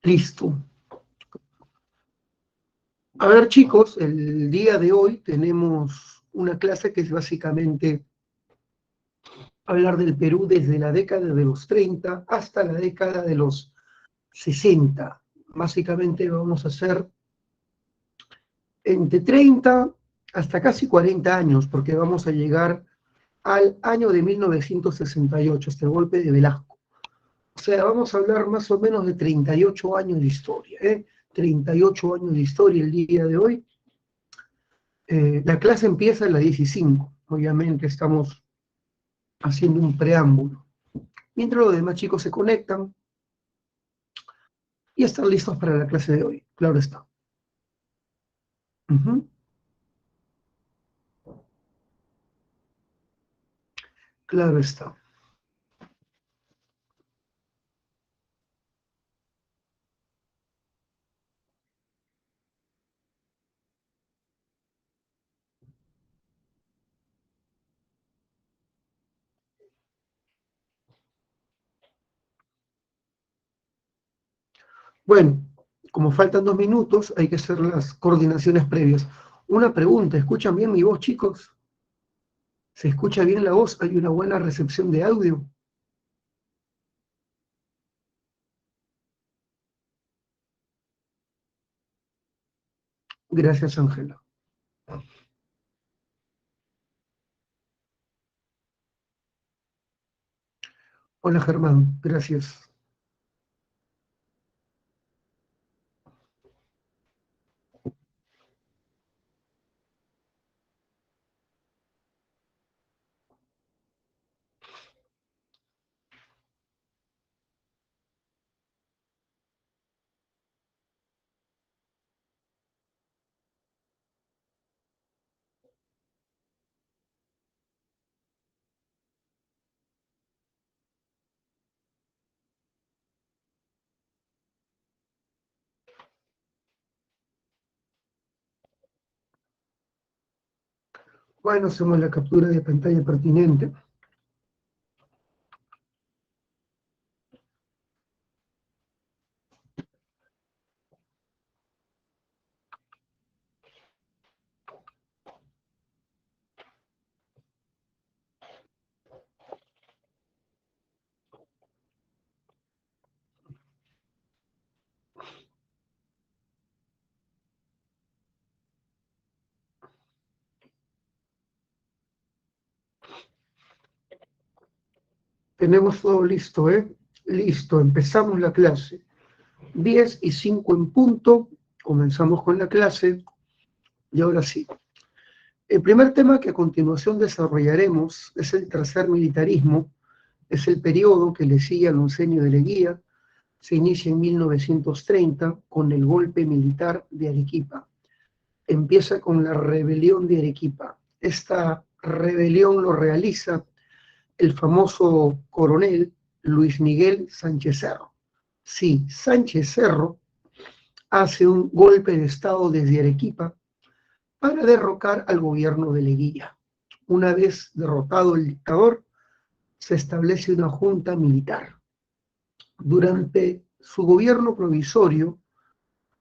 Listo. A ver, chicos, el día de hoy tenemos una clase que es básicamente hablar del Perú desde la década de los 30 hasta la década de los 60. Básicamente vamos a hacer entre 30 hasta casi 40 años, porque vamos a llegar al año de 1968, hasta el golpe de Velasco. O sea, vamos a hablar más o menos de 38 años de historia, 38 años de historia el día de hoy. La clase empieza a las 15, obviamente estamos haciendo un preámbulo. Mientras los demás chicos se conectan y están listos para la clase de hoy, claro está. Claro está. Bueno, como faltan 2 minutos, hay que hacer las coordinaciones previas. Una pregunta, ¿escuchan bien mi voz, chicos? ¿Se escucha bien la voz? ¿Hay una buena recepción de audio? Gracias, Ángela. Hola, Germán. Gracias. Bueno, hacemos la captura de pantalla pertinente. Tenemos todo listo, ¿eh? Listo, empezamos la clase. 10:05 en punto, comenzamos con la clase. Y ahora sí. El primer tema que a continuación desarrollaremos es el tercer militarismo. Es el periodo que le sigue al oncenio de Leguía. Se inicia en 1930 con el golpe militar de Arequipa. Empieza con la rebelión de Arequipa. Esta rebelión lo realiza el famoso coronel Luis Miguel Sánchez Cerro. Sí, Sánchez Cerro hace un golpe de Estado desde Arequipa para derrocar al gobierno de Leguía. Una vez derrotado el dictador, se establece una junta militar. Durante su gobierno provisorio,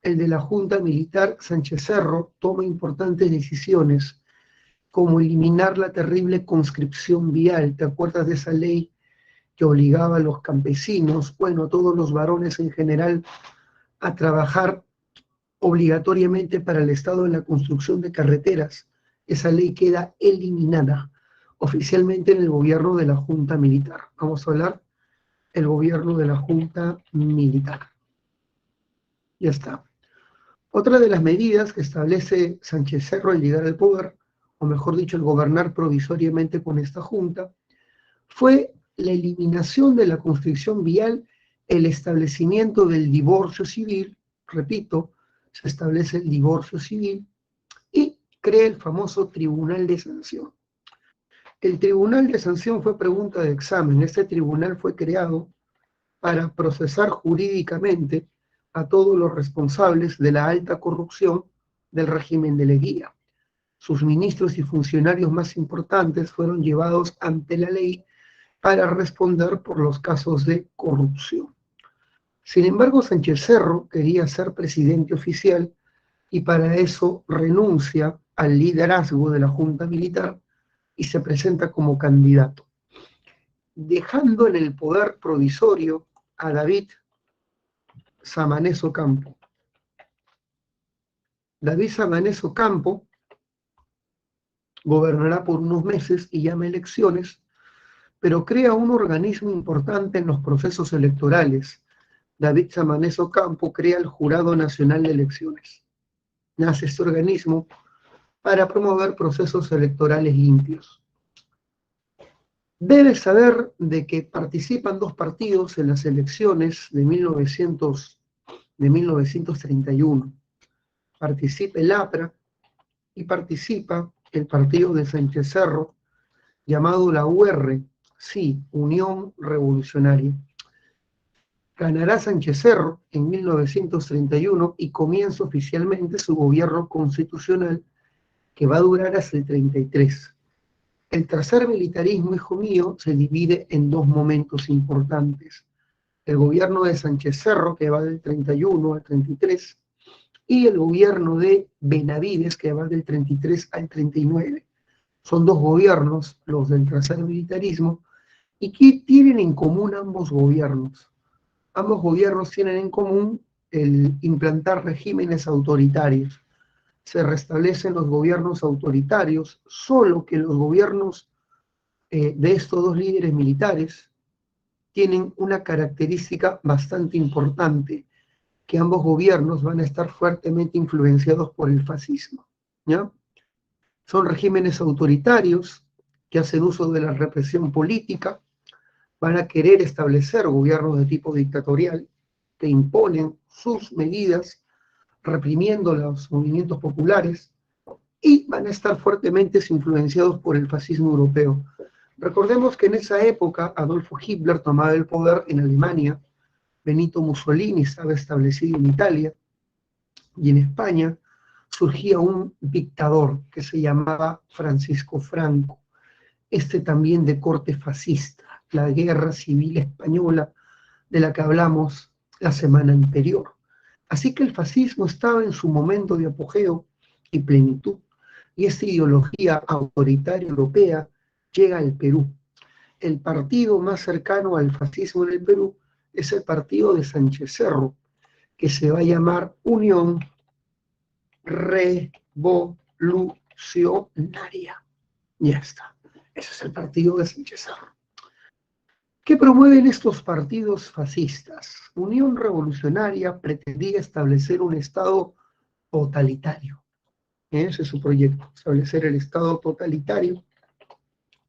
el de la junta militar, Sánchez Cerro toma importantes decisiones, como eliminar la terrible conscripción vial. ¿Te acuerdas de esa ley que obligaba a los campesinos, bueno, a todos los varones en general, a trabajar obligatoriamente para el Estado en la construcción de carreteras? Esa ley queda eliminada oficialmente en el gobierno de la Junta Militar. Vamos a hablar del gobierno de la Junta Militar. Ya está. Otra de las medidas que establece Sánchez Cerro al llegar al poder, o mejor dicho, el gobernar provisoriamente con esta junta, fue la eliminación de la construcción vial, el establecimiento del divorcio civil, repito, se establece el divorcio civil, y crea el famoso Tribunal de Sanción. El Tribunal de Sanción fue pregunta de examen. Este tribunal fue creado para procesar jurídicamente a todos los responsables de la alta corrupción del régimen de Leguía. Sus ministros y funcionarios más importantes fueron llevados ante la ley para responder por los casos de corrupción. Sin embargo, Sánchez Cerro quería ser presidente oficial y para eso renuncia al liderazgo de la Junta Militar y se presenta como candidato, dejando en el poder provisorio a David Samanez Ocampo. David Samanez Ocampo gobernará por unos meses y llama elecciones, pero crea un organismo importante en los procesos electorales. David Samanez Ocampo crea el Jurado Nacional de Elecciones. Nace este organismo para promover procesos electorales limpios. Debes saber de que participan dos partidos en las elecciones de 1931. Participa el APRA y participa el partido de Sánchez Cerro, llamado la UR, sí, Unión Revolucionaria. Ganará Sánchez Cerro en 1931 y comienza oficialmente su gobierno constitucional que va a durar hasta el 33. El tercer militarismo, hijo mío, se divide en dos momentos importantes. El gobierno de Sánchez Cerro, que va del 31 al 33, y el gobierno de Benavides, que va del 33 al 39. Son dos gobiernos, los del tercer militarismo, y ¿qué tienen en común ambos gobiernos? Ambos gobiernos tienen en común el implantar regímenes autoritarios. Se restablecen los gobiernos autoritarios, solo que los gobiernos de estos dos líderes militares tienen una característica bastante importante, que ambos gobiernos van a estar fuertemente influenciados por el fascismo, ¿ya? Son regímenes autoritarios que hacen uso de la represión política, van a querer establecer gobiernos de tipo dictatorial que imponen sus medidas reprimiendo los movimientos populares y van a estar fuertemente influenciados por el fascismo europeo. Recordemos que en esa época Adolfo Hitler tomaba el poder en Alemania, Benito Mussolini estaba establecido en Italia y en España surgía un dictador que se llamaba Francisco Franco, este también de corte fascista, la guerra civil española de la que hablamos la semana anterior. Así que el fascismo estaba en su momento de apogeo y plenitud, y esta ideología autoritaria europea llega al Perú. El partido más cercano al fascismo en el Perú es el partido de Sánchez Cerro, que se va a llamar Unión Revolucionaria. Ya está. Ese es el partido de Sánchez Cerro. ¿Qué promueven estos partidos fascistas? Unión Revolucionaria pretendía establecer un Estado totalitario. Ese es su proyecto, establecer el Estado totalitario,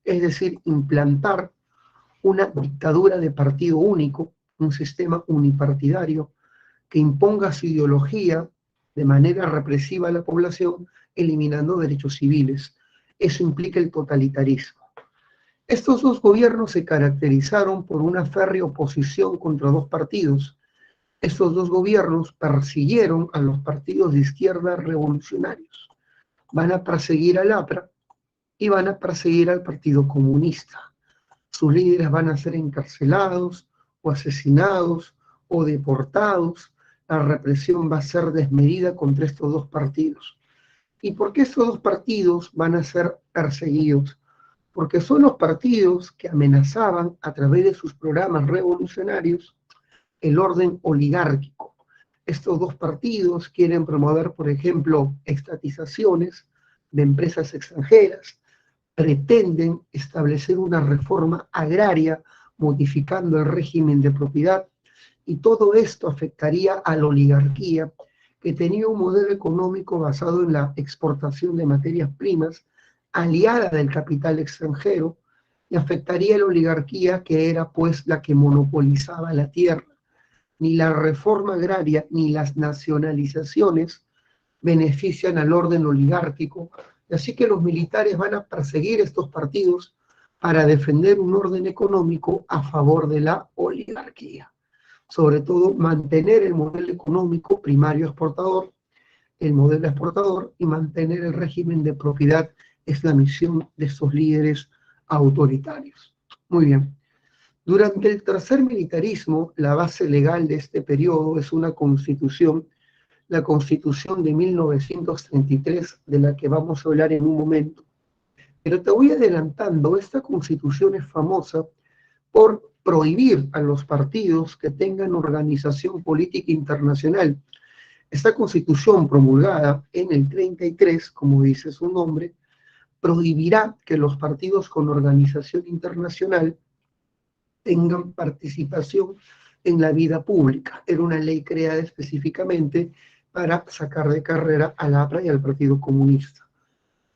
es decir, implantar una dictadura de partido único, un sistema unipartidario que imponga su ideología de manera represiva a la población, eliminando derechos civiles. Eso implica el totalitarismo. Estos dos gobiernos se caracterizaron por una férrea oposición contra dos partidos. Estos dos gobiernos persiguieron a los partidos de izquierda revolucionarios. Van a perseguir al APRA y van a perseguir al Partido Comunista. Sus líderes van a ser encarcelados o asesinados o deportados. La represión va a ser desmedida contra estos dos partidos. ¿Y por qué estos dos partidos van a ser perseguidos? Porque son los partidos que amenazaban a través de sus programas revolucionarios el orden oligárquico. Estos dos partidos quieren promover, por ejemplo, estatizaciones de empresas extranjeras, pretenden establecer una reforma agraria modificando el régimen de propiedad, y todo esto afectaría a la oligarquía, que tenía un modelo económico basado en la exportación de materias primas, aliada del capital extranjero, y afectaría a la oligarquía, que era pues la que monopolizaba la tierra. Ni la reforma agraria ni las nacionalizaciones benefician al orden oligárquico, así que los militares van a perseguir estos partidos para defender un orden económico a favor de la oligarquía. Sobre todo mantener el modelo económico primario exportador, el modelo exportador, y mantener el régimen de propiedad es la misión de estos líderes autoritarios. Muy bien. Durante el tercer militarismo, la base legal de este periodo es una constitución, la Constitución de 1933, de la que vamos a hablar en un momento. Pero te voy adelantando, esta constitución es famosa por prohibir a los partidos que tengan organización política internacional. Esta constitución promulgada en el 33, como dice su nombre, prohibirá que los partidos con organización internacional tengan participación en la vida pública. Era una ley creada específicamente para sacar de carrera al APRA y al Partido Comunista.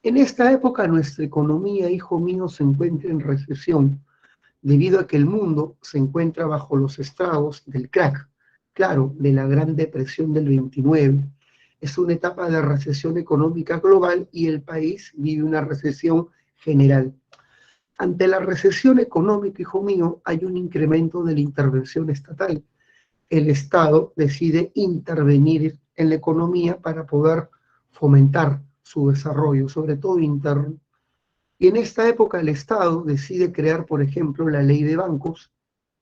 En esta época nuestra economía, hijo mío, se encuentra en recesión, debido a que el mundo se encuentra bajo los estragos del crack, claro, de la Gran Depresión del 29. Es una etapa de recesión económica global y el país vive una recesión general. Ante la recesión económica, hijo mío, hay un incremento de la intervención estatal. El Estado decide intervenir en la economía para poder fomentar su desarrollo, sobre todo interno. Y en esta época el Estado decide crear, por ejemplo, la ley de bancos,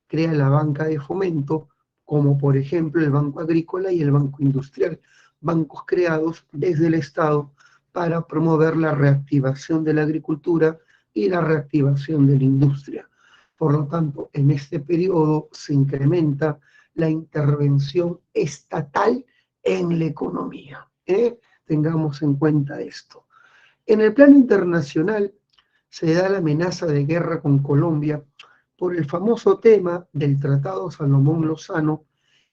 crea la banca de fomento, como por ejemplo el Banco Agrícola y el Banco Industrial, bancos creados desde el Estado para promover la reactivación de la agricultura y la reactivación de la industria. Por lo tanto, en este periodo se incrementa la intervención estatal en la economía. Tengamos en cuenta esto. En el plano internacional se da la amenaza de guerra con Colombia por el famoso tema del Tratado Salomón-Lozano,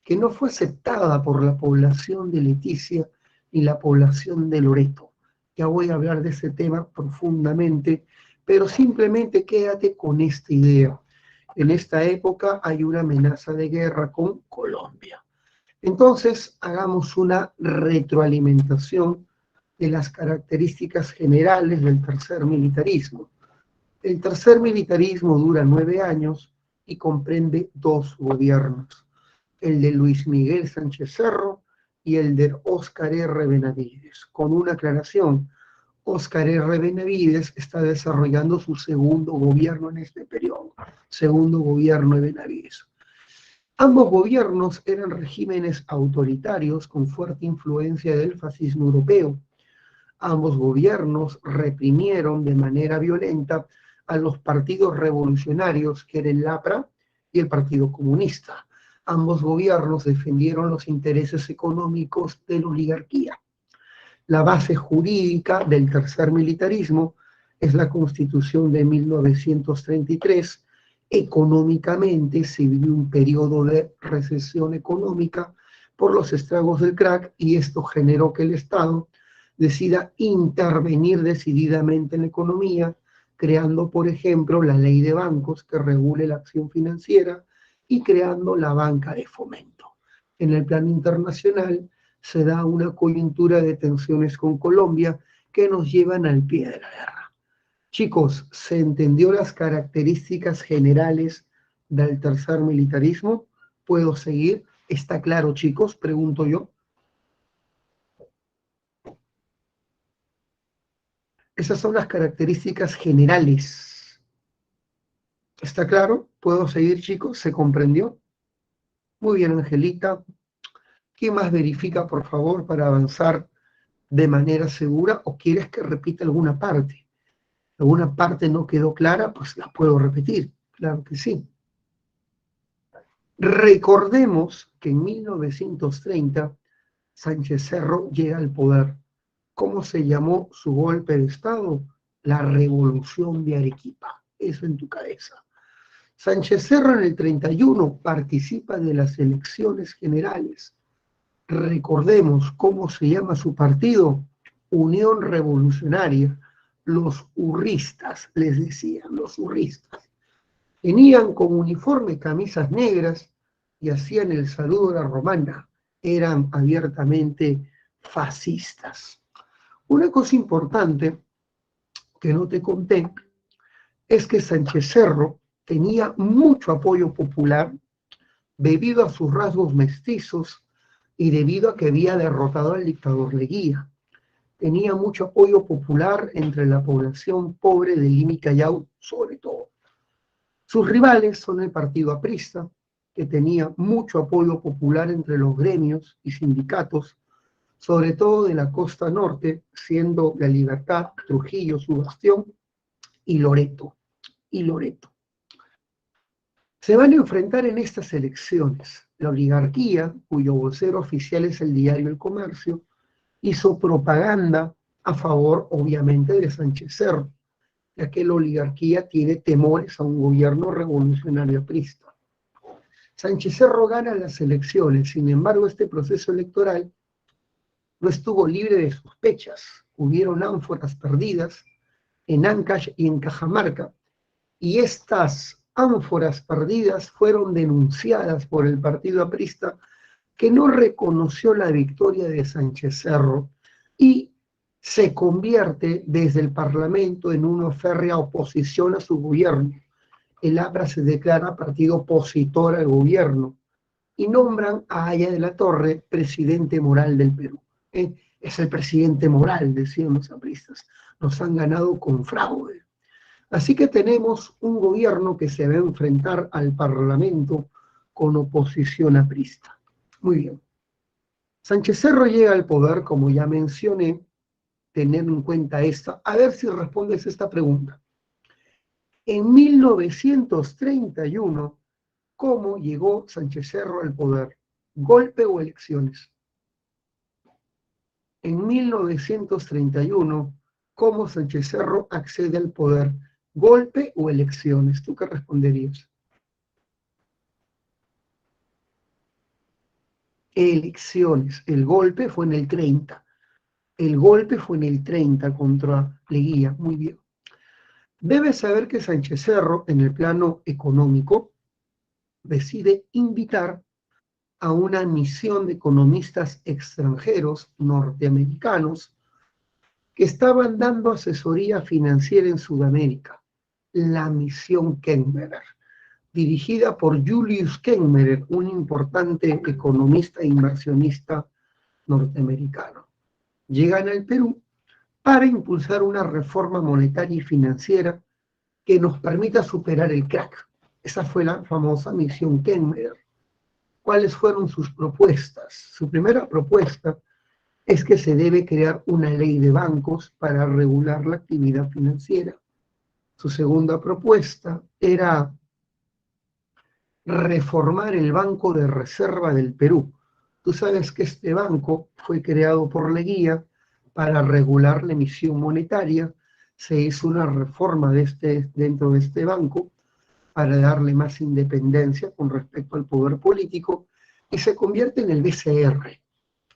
que no fue aceptada por la población de Leticia ni la población de Loreto. Ya voy a hablar de ese tema profundamente, pero simplemente quédate con esta idea. En esta época hay una amenaza de guerra con Colombia. Entonces, hagamos una retroalimentación de las características generales del tercer militarismo. El tercer militarismo dura 9 años y comprende 2 gobiernos, el de Luis Miguel Sánchez Cerro y el de Óscar R. Benavides. Con una aclaración, Óscar R. Benavides está desarrollando su segundo gobierno en este periodo, segundo gobierno de Benavides. Ambos gobiernos eran regímenes autoritarios con fuerte influencia del fascismo europeo. Ambos gobiernos reprimieron de manera violenta a los partidos revolucionarios, que eran el APRA y el Partido Comunista. Ambos gobiernos defendieron los intereses económicos de la oligarquía. La base jurídica del tercer militarismo es la Constitución de 1933. Económicamente se vivió un periodo de recesión económica por los estragos del crack y esto generó que el Estado decida intervenir decididamente en la economía, creando, por ejemplo, la ley de bancos que regule la acción financiera y creando la banca de fomento. En el plano internacional se da una coyuntura de tensiones con Colombia que nos llevan al pie de la guerra. Chicos, ¿se entendió las características generales del tercer militarismo? ¿Puedo seguir? ¿Está claro, chicos? Pregunto yo. Esas son las características generales. ¿Está claro? ¿Puedo seguir, chicos? ¿Se comprendió? Muy bien, Angelita. ¿Quién más verifica, por favor, para avanzar de manera segura? ¿O quieres que repita alguna parte? ¿Alguna parte no quedó clara? Pues la puedo repetir. Claro que sí. Recordemos que en 1930 Sánchez Cerro llega al poder. ¿Cómo se llamó su golpe de Estado? La Revolución de Arequipa. Eso en tu cabeza. Sánchez Cerro en el 31 participa de las elecciones generales. Recordemos cómo se llama su partido, Unión Revolucionaria. Los urristas, les decían, los urristas. Tenían como uniforme camisas negras y hacían el saludo a la romana. Eran abiertamente fascistas. Una cosa importante que no te conté es que Sánchez Cerro tenía mucho apoyo popular debido a sus rasgos mestizos y debido a que había derrotado al dictador Leguía. Tenía mucho apoyo popular entre la población pobre de Lima y Callao, sobre todo. Sus rivales son el Partido Aprista, que tenía mucho apoyo popular entre los gremios y sindicatos, sobre todo de la costa norte, siendo La Libertad, Trujillo su bastión, y Loreto. Se van a enfrentar en estas elecciones la oligarquía, cuyo vocero oficial es el diario El Comercio, hizo propaganda a favor, obviamente, de Sánchez Cerro, ya que la oligarquía tiene temores a un gobierno revolucionario aprista. Sánchez Cerro gana las elecciones, sin embargo, este proceso electoral no estuvo libre de sospechas. Hubieron ánforas perdidas en Ancash y en Cajamarca, y estas ánforas perdidas fueron denunciadas por el partido aprista, que no reconoció la victoria de Sánchez Cerro y se convierte desde el Parlamento en una férrea oposición a su gobierno. El APRA se declara partido opositor al gobierno y nombran a Haya de la Torre presidente moral del Perú. Es el presidente moral, decían los apristas. Nos han ganado con fraude. Así que tenemos un gobierno que se va a enfrentar al Parlamento con oposición aprista. Muy bien. Sánchez Cerro llega al poder, como ya mencioné, tener en cuenta esta. A ver si respondes esta pregunta. En 1931, ¿cómo llegó Sánchez Cerro al poder? ¿Golpe o elecciones? En 1931, ¿cómo Sánchez Cerro accede al poder? ¿Golpe o elecciones? ¿Tú qué responderías? Elecciones. El golpe fue en el 30. El golpe fue en el 30 contra Leguía. Muy bien. Debes saber que Sánchez Cerro, en el plano económico, decide invitar a una misión de economistas extranjeros norteamericanos que estaban dando asesoría financiera en Sudamérica, la misión Kenmerer, dirigida por Julius Kenmerer, un importante economista e inversionista norteamericano. Llegan al Perú para impulsar una reforma monetaria y financiera que nos permita superar el crack. Esa fue la famosa misión Kenmerer. ¿Cuáles fueron sus propuestas? Su primera propuesta es que se debe crear una ley de bancos para regular la actividad financiera. Su segunda propuesta era reformar el Banco de Reserva del Perú. Tú sabes que este banco fue creado por Leguía para regular la emisión monetaria. Se hizo una reforma dentro de este banco para darle más independencia con respecto al poder político, y se convierte en el BCR,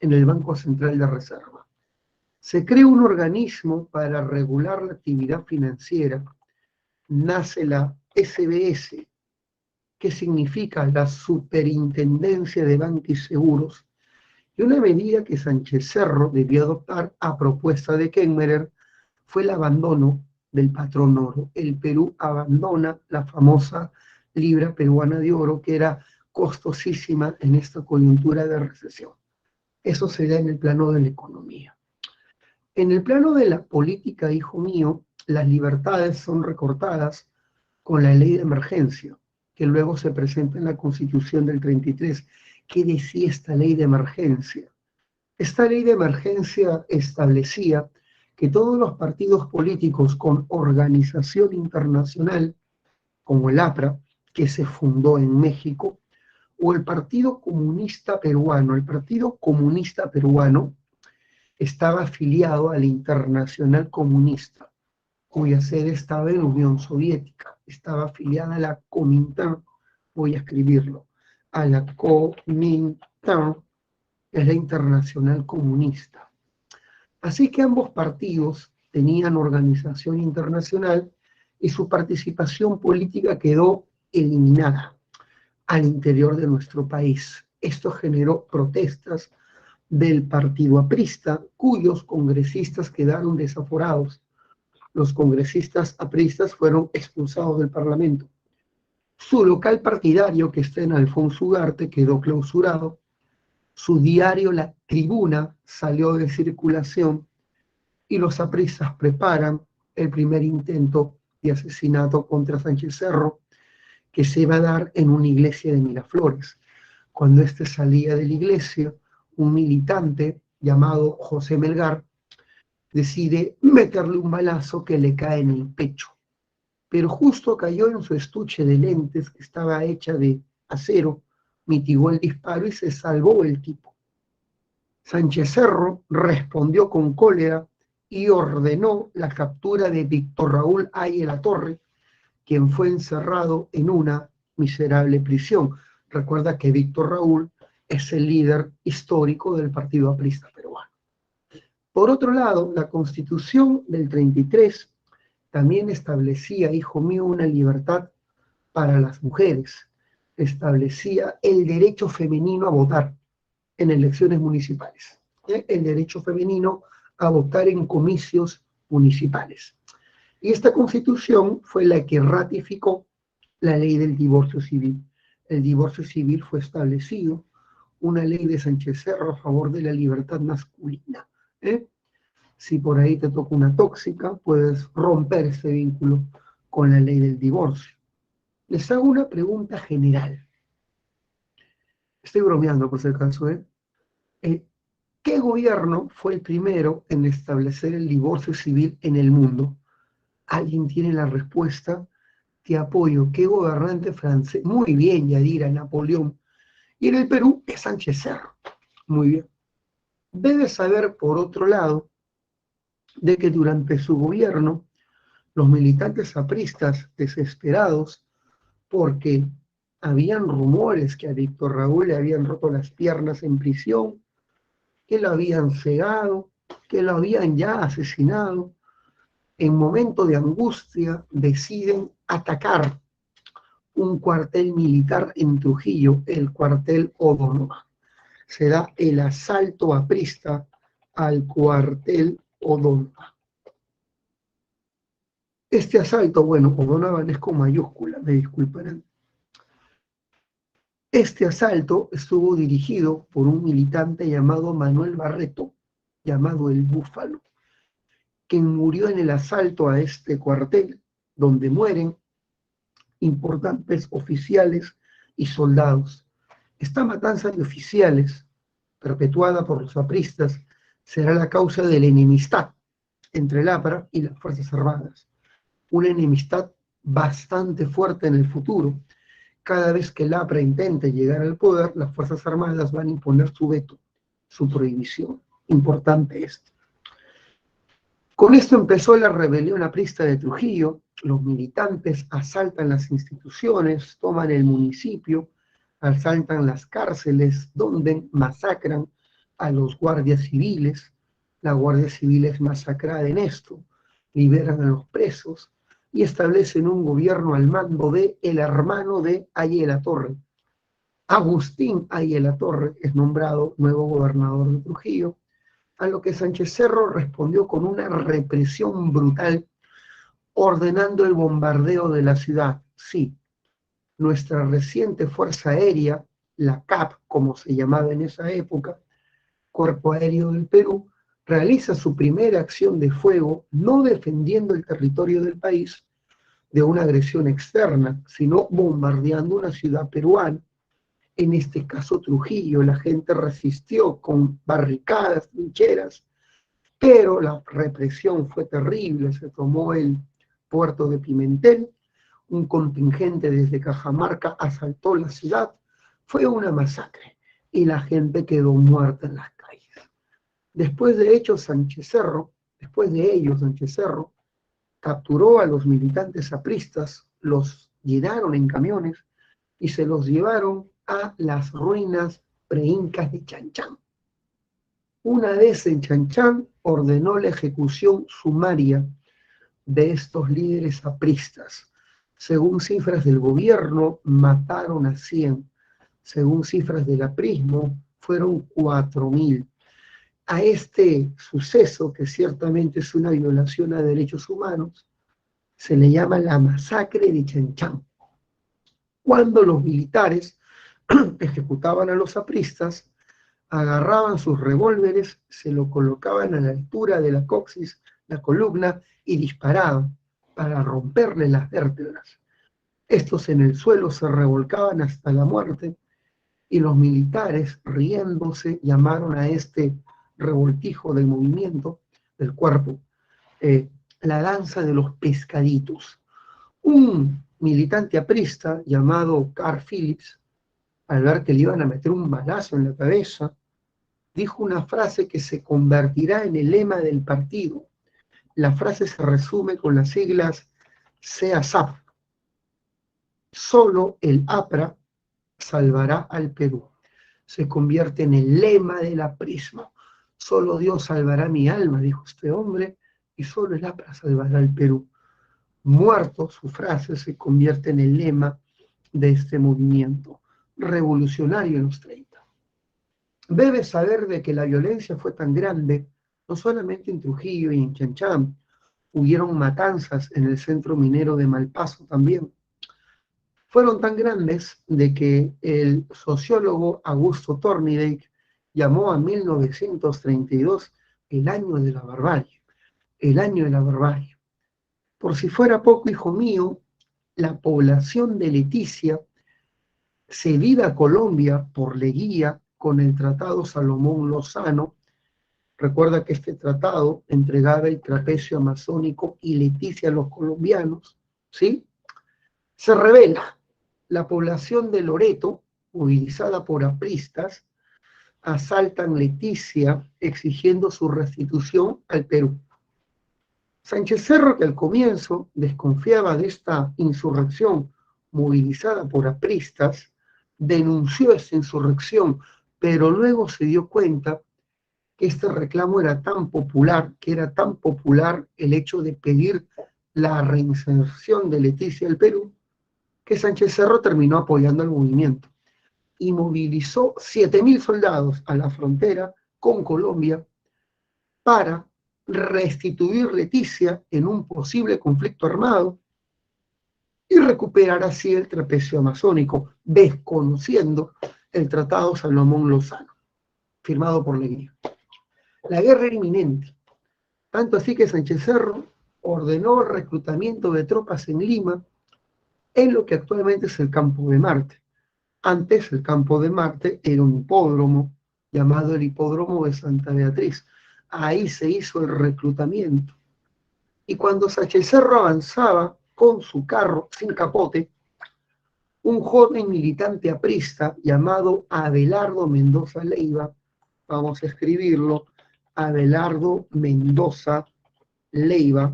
en el Banco Central de Reserva. Se crea un organismo para regular la actividad financiera. Nace la SBS, que significa la Superintendencia de Bancos y Seguros, y una medida que Sánchez Cerro debió adoptar a propuesta de Kenmerer fue el abandono del patrón oro. El Perú abandona la famosa libra peruana de oro, que era costosísima en esta coyuntura de recesión. Eso se da en el plano de la economía. En el plano de la política, hijo mío, las libertades son recortadas con la ley de emergencia, que luego se presenta en la Constitución del 33. ¿Qué decía esta ley de emergencia? Esta ley de emergencia establecía que todos los partidos políticos con organización internacional, como el APRA, que se fundó en México, o el Partido Comunista Peruano. El Partido Comunista Peruano estaba afiliado a la Internacional Comunista, cuya sede estaba en la Unión Soviética. Estaba afiliada a la Comintern, voy a escribirlo, a la Comintern, es la Internacional Comunista. Así que ambos partidos tenían organización internacional y su participación política quedó eliminada al interior de nuestro país. Esto generó protestas del partido aprista, cuyos congresistas quedaron desaforados. Los congresistas apristas fueron expulsados del Parlamento. Su local partidario, que está en Alfonso Ugarte, quedó clausurado. Su diario La Tribuna salió de circulación y los apristas preparan el primer intento de asesinato contra Sánchez Cerro, que se iba a dar en una iglesia de Miraflores. Cuando éste salía de la iglesia, un militante llamado José Melgar decide meterle un balazo que le cae en el pecho. Pero justo cayó en su estuche de lentes, que estaba hecha de acero, mitigó el disparo y se salvó el tipo. Sánchez Cerro respondió con cólera y ordenó la captura de Víctor Raúl Haya Latorre, quien fue encerrado en una miserable prisión. Recuerda que Víctor Raúl es el líder histórico del Partido Aprista peruano. Por otro lado, la Constitución del 33 también establecía, hijo mío, una libertad para las mujeres. Establecía el derecho femenino a votar en elecciones municipales, el derecho femenino a votar en comicios municipales. Y esta Constitución fue la que ratificó la ley del divorcio civil. El divorcio civil fue establecido, una ley de Sánchez Cerro a favor de la libertad masculina. Si por ahí te toca una tóxica, puedes romper ese vínculo con la ley del divorcio. Les hago una pregunta general. Estoy bromeando por si acaso, ¿Qué gobierno fue el primero en establecer el divorcio civil en el mundo? ¿Alguien tiene la respuesta? Te apoyo. ¿Qué gobernante francés? Muy bien, Yadira, Napoleón. Y en el Perú es Sánchez Cerro. Muy bien. Debes saber, por otro lado, de que durante su gobierno, los militantes apristas, desesperados, porque habían rumores que a Víctor Raúl le habían roto las piernas en prisión, que lo habían cegado, que lo habían ya asesinado, en momento de angustia deciden atacar un cuartel militar en Trujillo, el cuartel O'Donovan. Se da el asalto aprista al cuartel O'Donovan. Este asalto, bueno, O'Donovan es con mayúscula, me disculparán. Este asalto estuvo dirigido por un militante llamado Manuel Barreto, llamado el Búfalo, quien murió en el asalto a este cuartel, donde mueren importantes oficiales y soldados. Esta matanza de oficiales, perpetuada por los apristas, será la causa de la enemistad entre el APRA y las Fuerzas Armadas. Una enemistad bastante fuerte en el futuro. Cada vez que el APRA intente llegar al poder, las Fuerzas Armadas van a imponer su veto, su prohibición. Importante esto. Con esto empezó la rebelión aprista de Trujillo. Los militantes asaltan las instituciones, toman el municipio, asaltan las cárceles, donde masacran a los guardias civiles. La Guardia Civil es masacrada en esto, liberan a los presos y establecen un gobierno al mando de el hermano de Haya Latorre. Agustín Haya Latorre es nombrado nuevo gobernador de Trujillo, a lo que Sánchez Cerro respondió con una represión brutal, ordenando el bombardeo de la ciudad. Sí, nuestra reciente Fuerza Aérea, la CAP, como se llamaba en esa época, Cuerpo Aéreo del Perú, realiza su primera acción de fuego, no defendiendo el territorio del país de una agresión externa, sino bombardeando una ciudad peruana. En este caso Trujillo, la gente resistió con barricadas, trincheras, pero la represión fue terrible. Se tomó el puerto de Pimentel, un contingente desde Cajamarca asaltó la ciudad, fue una masacre y la gente quedó muerta en las calles. Después de ello, Sánchez Cerro capturó a los militantes apristas, los llenaron en camiones y se los llevaron a las ruinas preincas de Chanchán. Una vez en Chanchán, ordenó la ejecución sumaria de estos líderes apristas. Según cifras del gobierno, mataron a 100. Según cifras del aprismo, fueron 4.000. A este suceso, que ciertamente es una violación a derechos humanos, se le llama la masacre de Chanchán. Cuando los militares ejecutaban a los apristas, agarraban sus revólveres, se lo colocaban a la altura de la coxis, la columna, y disparaban para romperle las vértebras. Estos en el suelo se revolcaban hasta la muerte, y los militares, riéndose, llamaron a este revoltijo del movimiento del cuerpo la danza de los pescaditos. Un militante aprista llamado Carl Phillips, al ver que le iban a meter un balazo en la cabeza, dijo una frase que se convertirá en el lema del partido. La frase se resume con las siglas CEASAP. Solo el APRA salvará al Perú. Se convierte en el lema de la Prisma. Solo Dios salvará mi alma, dijo este hombre, y solo el APRA salvará al Perú. Muerto, su frase se convierte en el lema de este movimiento revolucionario en los 30. Debe saber de que la violencia fue tan grande, no solamente en Trujillo y en Chanchán, hubieron matanzas en el centro minero de Malpaso también. Fueron tan grandes de que el sociólogo Augusto Thorndike llamó a 1932 el año de la barbarie, el año de la barbarie. Por si fuera poco, hijo mío, la población de Leticia, cedida a Colombia por Leguía con el Tratado Salomón-Lozano, recuerda que este tratado entregaba el trapecio amazónico y Leticia a los colombianos, ¿sí? Se revela. La población de Loreto, movilizada por apristas, asaltan Leticia exigiendo su restitución al Perú. Sánchez Cerro, que al comienzo desconfiaba de esta insurrección movilizada por apristas, denunció esta insurrección, pero luego se dio cuenta que este reclamo era tan popular, que era tan popular el hecho de pedir la reinserción de Leticia al Perú, que Sánchez Cerro terminó apoyando al movimiento y movilizó 7.000 soldados a la frontera con Colombia para restituir Leticia en un posible conflicto armado y recuperar así el trapecio amazónico, desconociendo el Tratado Salomón-Lozano, firmado por Leguía. La guerra era inminente, tanto así que Sánchez Cerro ordenó el reclutamiento de tropas en Lima, en lo que actualmente es el Campo de Marte. Antes el Campo de Marte era un hipódromo llamado el Hipódromo de Santa Beatriz. Ahí se hizo el reclutamiento. Y cuando Sánchez Cerro avanzaba con su carro sin capote, un joven militante aprista llamado Abelardo Mendoza Leiva, vamos a escribirlo, Abelardo Mendoza Leiva,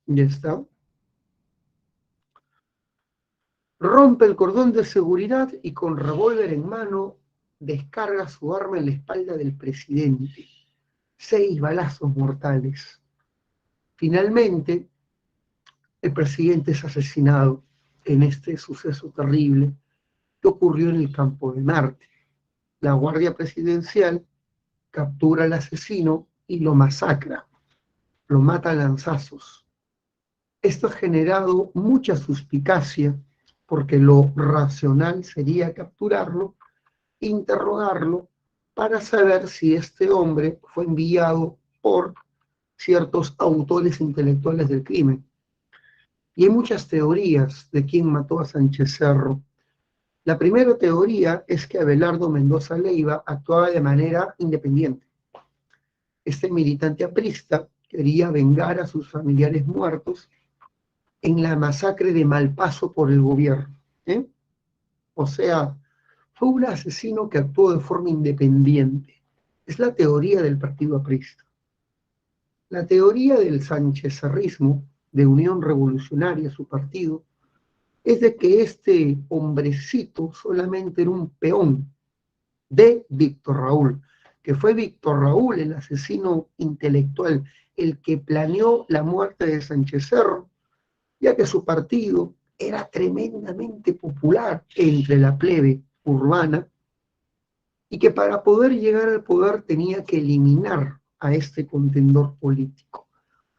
ya está, rompe el cordón de seguridad y con revólver en mano descarga su arma en la espalda del presidente. 6 balazos mortales. Finalmente, el presidente es asesinado en este suceso terrible que ocurrió en el Campo de Marte. La Guardia Presidencial captura al asesino y lo masacra, lo mata a lanzazos. Esto ha generado mucha suspicacia porque lo racional sería capturarlo, interrogarlo, para saber si este hombre fue enviado por ciertos autores intelectuales del crimen. Y hay muchas teorías de quién mató a Sánchez Cerro. La primera teoría es que Abelardo Mendoza Leiva actuaba de manera independiente. Este militante aprista quería vengar a sus familiares muertos en la masacre de Malpaso por el gobierno. O sea, fue un asesino que actuó de forma independiente. Es la teoría del partido aprista. La teoría del sanchezarrismo, de Unión Revolucionaria, su partido, es de que este hombrecito solamente era un peón de Víctor Raúl, que fue Víctor Raúl el asesino intelectual, el que planeó la muerte de Sánchez Cerro, ya que su partido era tremendamente popular entre la plebe urbana y que para poder llegar al poder tenía que eliminar a este contendor político.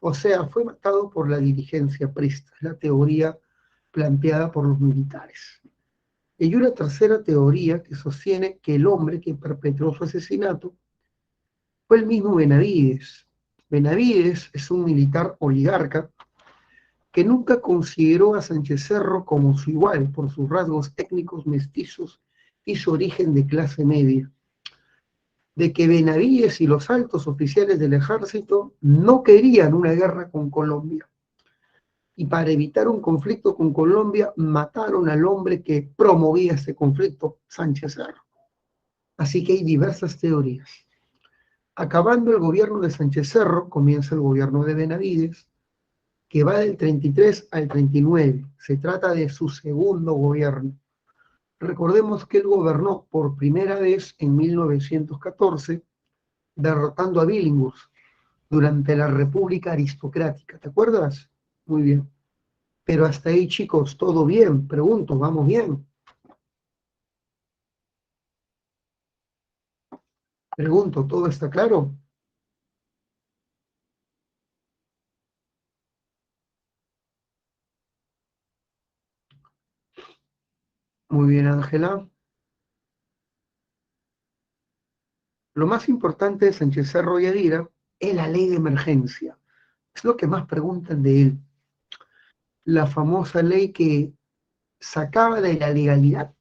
O sea, fue matado por la dirigencia aprista, la teoría planteada por los militares. Y hay una tercera teoría que sostiene que el hombre que perpetró su asesinato fue el mismo Benavides. Benavides es un militar oligarca que nunca consideró a Sánchez Cerro como su igual por sus rasgos étnicos mestizos y su origen de clase media, de que Benavides y los altos oficiales del ejército no querían una guerra con Colombia. Y para evitar un conflicto con Colombia, mataron al hombre que promovía este conflicto, Sánchez Cerro. Así que hay diversas teorías. Acabando el gobierno de Sánchez Cerro, comienza el gobierno de Benavides, que va del 33 al 39. Se trata de su segundo gobierno. Recordemos que él gobernó por primera vez en 1914, derrotando a Billinghurst durante la República Aristocrática. ¿Te acuerdas? Muy bien. Pero hasta ahí, chicos, ¿todo bien? Pregunto, ¿vamos bien? Pregunto, ¿todo está claro? Muy bien, Ángela. Lo más importante de Sánchez Cerro y Aguirre es la ley de emergencia. Es lo que más preguntan de él. La famosa ley que sacaba de la legalidad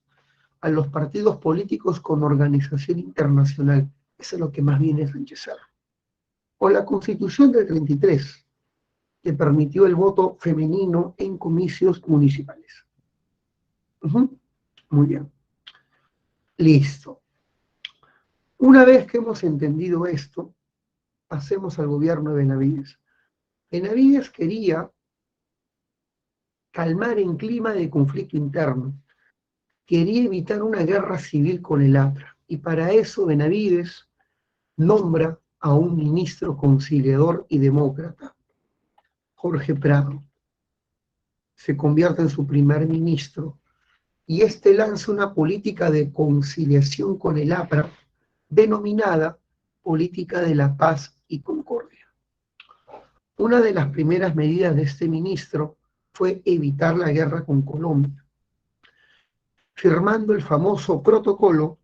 a los partidos políticos con organización internacional. Eso es lo que más viene de Sánchez Cerro. O la Constitución del 33, que permitió el voto femenino en comicios municipales. Muy bien. Listo. Una vez que hemos entendido esto, pasemos al gobierno de Benavides. Benavides quería calmar el clima de conflicto interno. Quería evitar una guerra civil con el APRA. Y para eso Benavides nombra a un ministro conciliador y demócrata, Jorge Prado. Se convierte en su primer ministro y este lanza una política de conciliación con el APRA denominada Política de la Paz y Concordia. Una de las primeras medidas de este ministro fue evitar la guerra con Colombia, firmando el famoso protocolo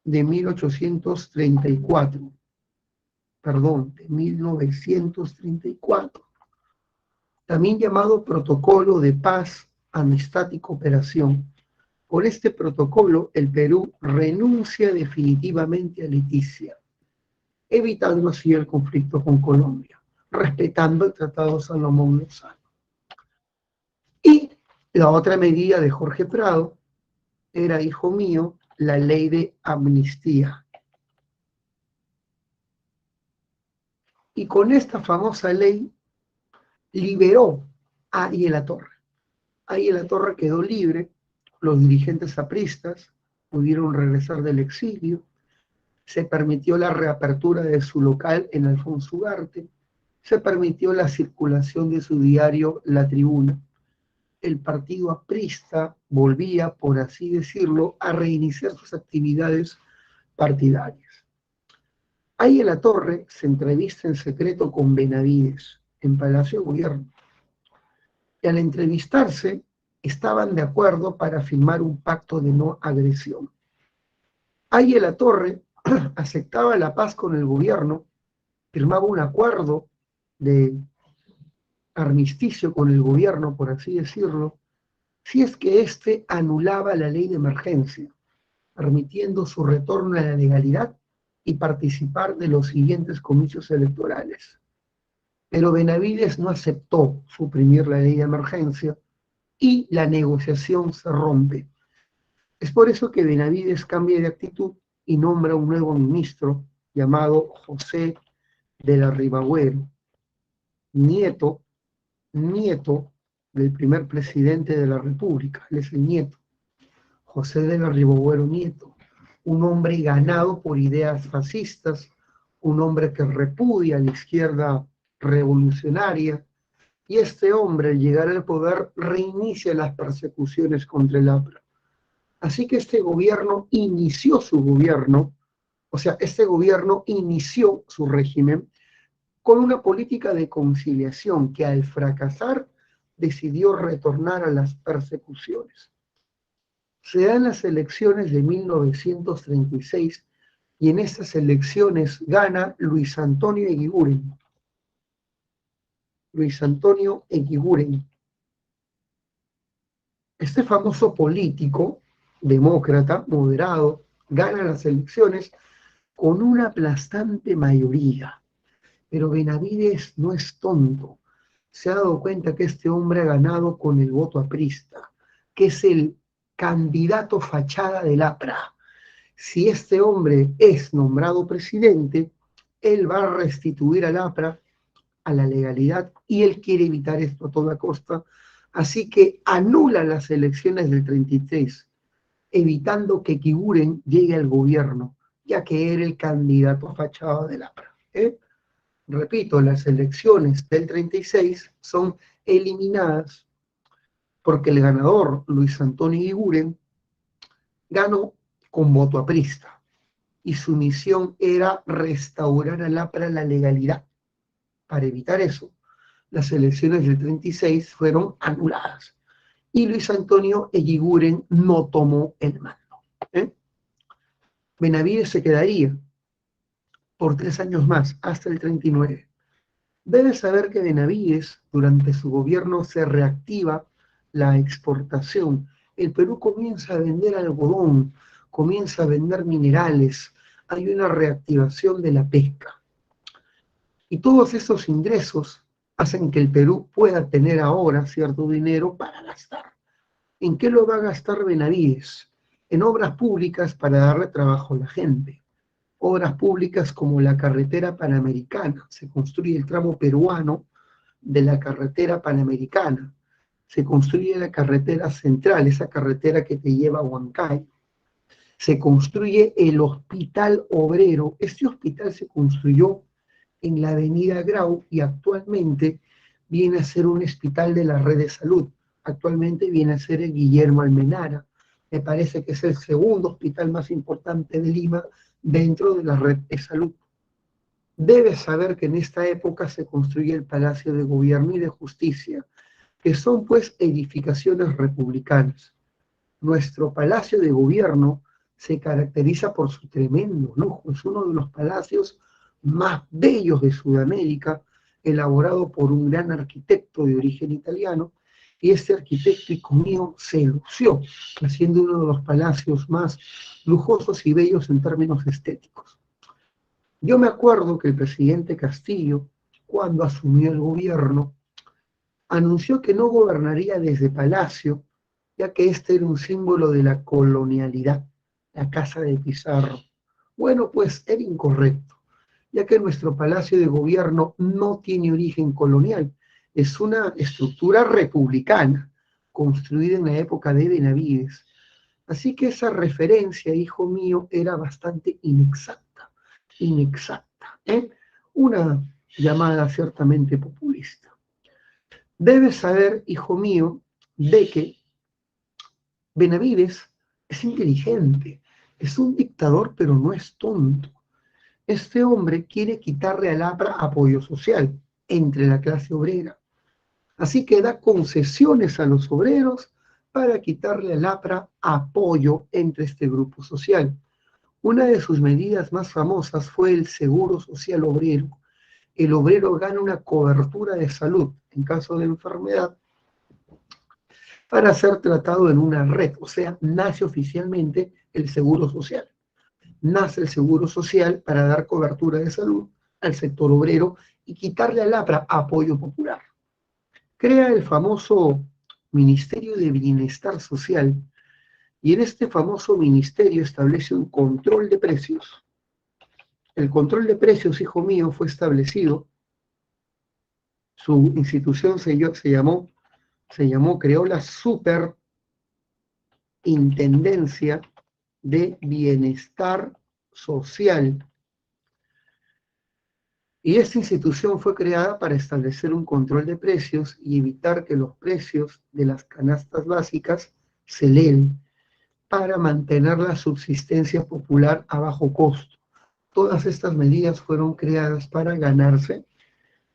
de 1834, perdón, de 1934, también llamado Protocolo de Paz, Amistad y Cooperación. Por este protocolo, el Perú renuncia definitivamente a Leticia, evitando así el conflicto con Colombia, respetando el Tratado Salomón-Lozano. Y la otra medida de Jorge Prado era, hijo mío, la ley de amnistía. Y con esta famosa ley liberó a Ariel Latorre. Ariel Latorre quedó libre, los dirigentes apristas pudieron regresar del exilio, se permitió la reapertura de su local en Alfonso Ugarte, se permitió la circulación de su diario La Tribuna. El partido aprista volvía, por así decirlo, a reiniciar sus actividades partidarias. Ahí en la torre se entrevista en secreto con Benavides, en Palacio de Gobierno. Y al entrevistarse, estaban de acuerdo para firmar un pacto de no agresión. Ahí en la torre aceptaba la paz con el gobierno, firmaba un acuerdo de armisticio con el gobierno, por así decirlo, si es que éste anulaba la ley de emergencia, permitiendo su retorno a la legalidad y participar de los siguientes comicios electorales. Pero Benavides no aceptó suprimir la ley de emergencia y la negociación se rompe. Es por eso que Benavides cambia de actitud y nombra un nuevo ministro llamado José de la Ribagüero, nieto del primer presidente de la República. Él es el nieto, José de la Ribagüero Nieto, un hombre ganado por ideas fascistas, un hombre que repudia a la izquierda revolucionaria, y este hombre, al llegar al poder, reinicia las persecuciones contra el APRA. Así que este gobierno inició su régimen con una política de conciliación que al fracasar decidió retornar a las persecuciones. Se dan las elecciones de 1936 y en estas elecciones gana Luis Antonio Eguiguren. Luis Antonio Eguiguren. Este famoso político, demócrata, moderado, gana las elecciones con una aplastante mayoría. Pero Benavides no es tonto. Se ha dado cuenta que este hombre ha ganado con el voto aprista, que es el candidato fachada del APRA. Si este hombre es nombrado presidente, él va a restituir al APRA a la legalidad y él quiere evitar esto a toda costa. Así que anula las elecciones del 33, evitando que Eguiguren llegue al gobierno, ya que era el candidato fachada del APRA. Repito, las elecciones del 36 son eliminadas porque el ganador, Luis Antonio Eguiguren, ganó con voto aprista y su misión era restaurar al APRA la legalidad. Para evitar eso, las elecciones del 36 fueron anuladas y Luis Antonio Eguiguren no tomó el mando. Benavides se quedaría por 3 años más, hasta el 39. Debes saber que Benavides, durante su gobierno, se reactiva la exportación. El Perú comienza a vender algodón, comienza a vender minerales, hay una reactivación de la pesca. Y todos esos ingresos hacen que el Perú pueda tener ahora cierto dinero para gastar. ¿En qué lo va a gastar Benavides? En obras públicas para darle trabajo a la gente. Obras públicas como la carretera panamericana. Se construye el tramo peruano de la carretera panamericana. Se construye la carretera central, esa carretera que te lleva a Huancayo. Se construye el hospital obrero. Este hospital se construyó en la avenida Grau y actualmente viene a ser un hospital de la red de salud. Actualmente viene a ser el Guillermo Almenara. Me parece que es el segundo hospital más importante de Lima dentro de la red de salud. Debes saber que en esta época se construye el Palacio de Gobierno y de Justicia, que son pues edificaciones republicanas. Nuestro Palacio de Gobierno se caracteriza por su tremendo lujo. Es uno de los palacios más bellos de Sudamérica, elaborado por un gran arquitecto de origen italiano, y este arquitecto, hijo mío, se lució, haciendo uno de los palacios más lujosos y bellos en términos estéticos. Yo me acuerdo que el presidente Castillo, cuando asumió el gobierno, anunció que no gobernaría desde Palacio, ya que este era un símbolo de la colonialidad, la casa de Pizarro. Bueno, pues era incorrecto, ya que nuestro Palacio de Gobierno no tiene origen colonial, es una estructura republicana, construida en la época de Benavides. Así que esa referencia, hijo mío, era bastante inexacta, una llamada ciertamente populista. Debes saber, hijo mío, de que Benavides es inteligente, es un dictador, pero no es tonto. Este hombre quiere quitarle al APRA apoyo social entre la clase obrera. Así que da concesiones a los obreros para quitarle al APRA apoyo entre este grupo social. Una de sus medidas más famosas fue el Seguro Social Obrero. El obrero gana una cobertura de salud en caso de enfermedad para ser tratado en una red, o sea, nace oficialmente el Seguro Social. Nace el Seguro Social para dar cobertura de salud al sector obrero y quitarle al APRA apoyo popular. Crea el famoso Ministerio de Bienestar Social y en este famoso ministerio establece un control de precios. El control de precios, hijo mío, fue establecido, su institución creó la Superintendencia de Bienestar Social. Y esta institución fue creada para establecer un control de precios y evitar que los precios de las canastas básicas se eleven para mantener la subsistencia popular a bajo costo. Todas estas medidas fueron creadas para ganarse,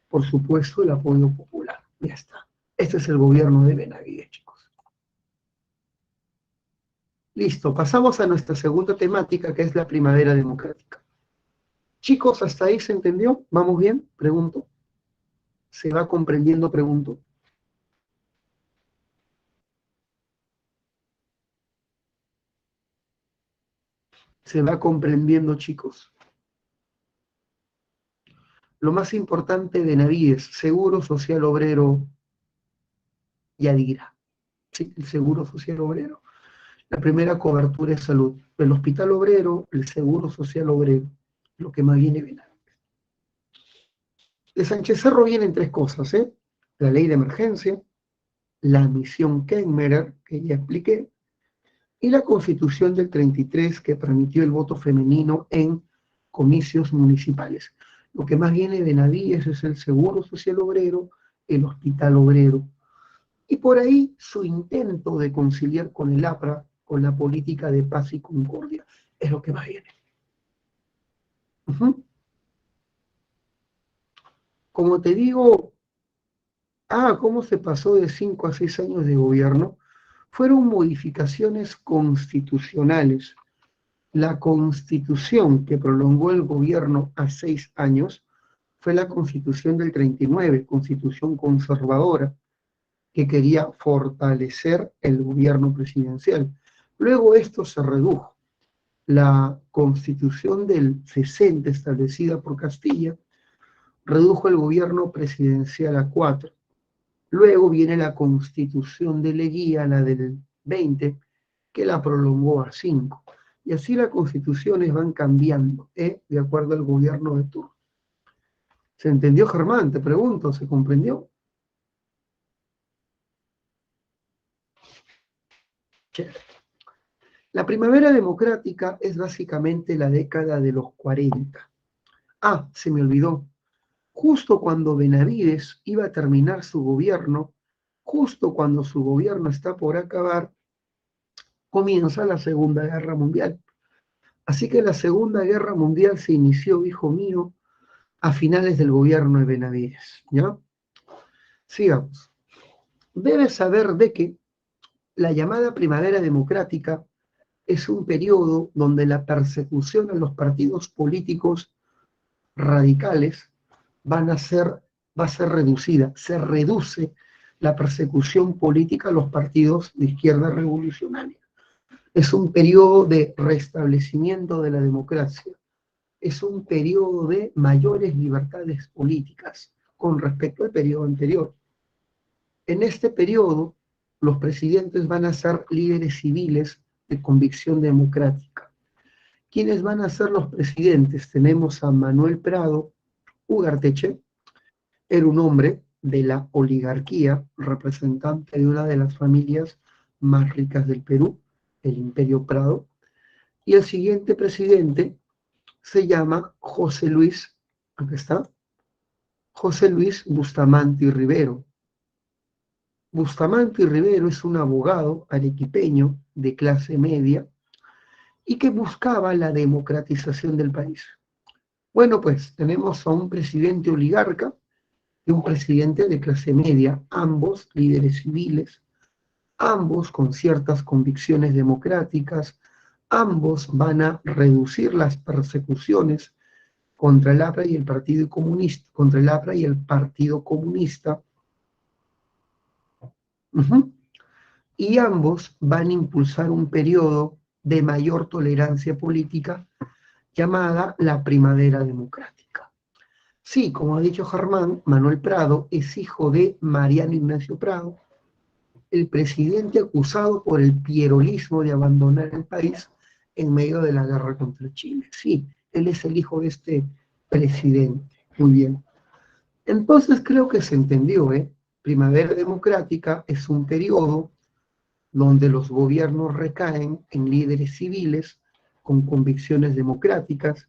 por supuesto, el apoyo popular. Ya está. Este es el gobierno de Benavides, chicos. Listo, pasamos a nuestra segunda temática, que es la primavera democrática. Chicos, ¿hasta ahí se entendió? ¿Vamos bien? Pregunto. ¿Se va comprendiendo? Pregunto. ¿Se va comprendiendo, chicos? Lo más importante de Benavides, Seguro Social Obrero y Adira. ¿Sí? El Seguro Social Obrero. La primera cobertura es salud. El Hospital Obrero, el Seguro Social Obrero. Lo que más viene Benavides. De Sánchez Cerro vienen tres cosas, ¿eh? La ley de emergencia, la misión Kenmerer, que ya expliqué, y la Constitución del 33 que permitió el voto femenino en comicios municipales. Lo que más viene de Benavides es el Seguro Social Obrero, el Hospital Obrero, y por ahí su intento de conciliar con el APRA, con la política de paz y concordia, es lo que más viene. Como te digo, ¿cómo se pasó de 5 a 6 años de gobierno? Fueron modificaciones constitucionales. La constitución que prolongó el gobierno a 6 años fue la constitución del 39, constitución conservadora, que quería fortalecer el gobierno presidencial. Luego esto se redujo. La constitución del 60, establecida por Castilla, redujo el gobierno presidencial a 4. Luego viene la constitución de Leguía, la del 20, que la prolongó a 5. Y así las constituciones van cambiando, de acuerdo al gobierno de turno. ¿Se entendió, Germán? Te pregunto, ¿se comprendió? Chévere. La primavera democrática es básicamente la década de los 40. Se me olvidó. Justo cuando Benavides iba a terminar su gobierno, justo cuando su gobierno está por acabar, comienza la Segunda Guerra Mundial. Así que la Segunda Guerra Mundial se inició, hijo mío, a finales del gobierno de Benavides. ¿Ya? Sigamos. Debes saber de que la llamada primavera democrática es un periodo donde la persecución a los partidos políticos radicales va a ser reducida. Se reduce la persecución política a los partidos de izquierda revolucionaria. Es un periodo de restablecimiento de la democracia. Es un periodo de mayores libertades políticas con respecto al periodo anterior. En este periodo, los presidentes van a ser líderes civiles de convicción democrática. ¿Quiénes van a ser los presidentes? Tenemos a Manuel Prado Ugarteche, era un hombre de la oligarquía, representante de una de las familias más ricas del Perú, el Imperio Prado, y el siguiente presidente se llama José Luis, aquí está, José Luis Bustamante y Rivero. Bustamante y Rivero es un abogado arequipeño de clase media y que buscaba la democratización del país. Bueno, pues tenemos a un presidente oligarca y un presidente de clase media, ambos líderes civiles, ambos con ciertas convicciones democráticas, ambos van a reducir las persecuciones contra el APRA y el Partido Comunista, contra el APRA y el Partido Comunista. Y ambos van a impulsar un periodo de mayor tolerancia política llamada la Primavera Democrática. Sí, como ha dicho Germán, Manuel Prado es hijo de Mariano Ignacio Prado, el presidente acusado por el pierolismo de abandonar el país en medio de la guerra contra Chile. Sí, él es el hijo de este presidente. Muy bien. Entonces creo que se entendió, Primavera Democrática es un periodo donde los gobiernos recaen en líderes civiles con convicciones democráticas.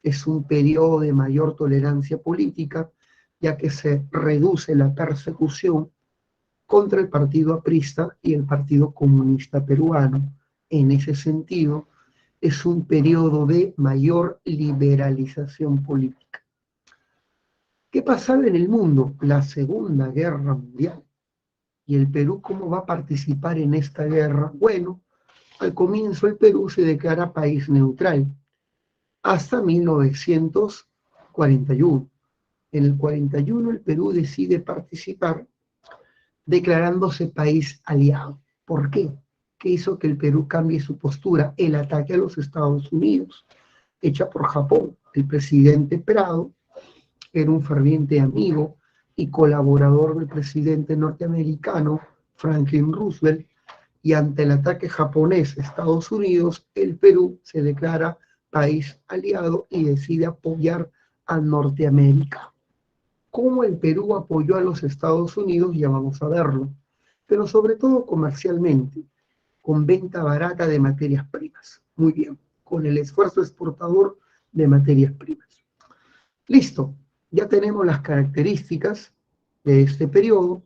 Es un periodo de mayor tolerancia política, ya que se reduce la persecución contra el Partido Aprista y el Partido Comunista Peruano. En ese sentido, es un periodo de mayor liberalización política. ¿Qué pasaba en el mundo? La Segunda Guerra Mundial. ¿Y el Perú cómo va a participar en esta guerra? Bueno, al comienzo el Perú se declara país neutral hasta 1941. En el 41 el Perú decide participar declarándose país aliado. ¿Por qué? ¿Qué hizo que el Perú cambie su postura? El ataque a los Estados Unidos, hecha por Japón. El presidente Prado era un ferviente amigo y colaborador del presidente norteamericano Franklin Roosevelt, y ante el ataque japonés a Estados Unidos, el Perú se declara país aliado y decide apoyar a Norteamérica. ¿Cómo el Perú apoyó a los Estados Unidos? Ya vamos a verlo, pero sobre todo comercialmente, con venta barata de materias primas. Muy bien, con el esfuerzo exportador de materias primas. Listo, ya tenemos las características de este periodo,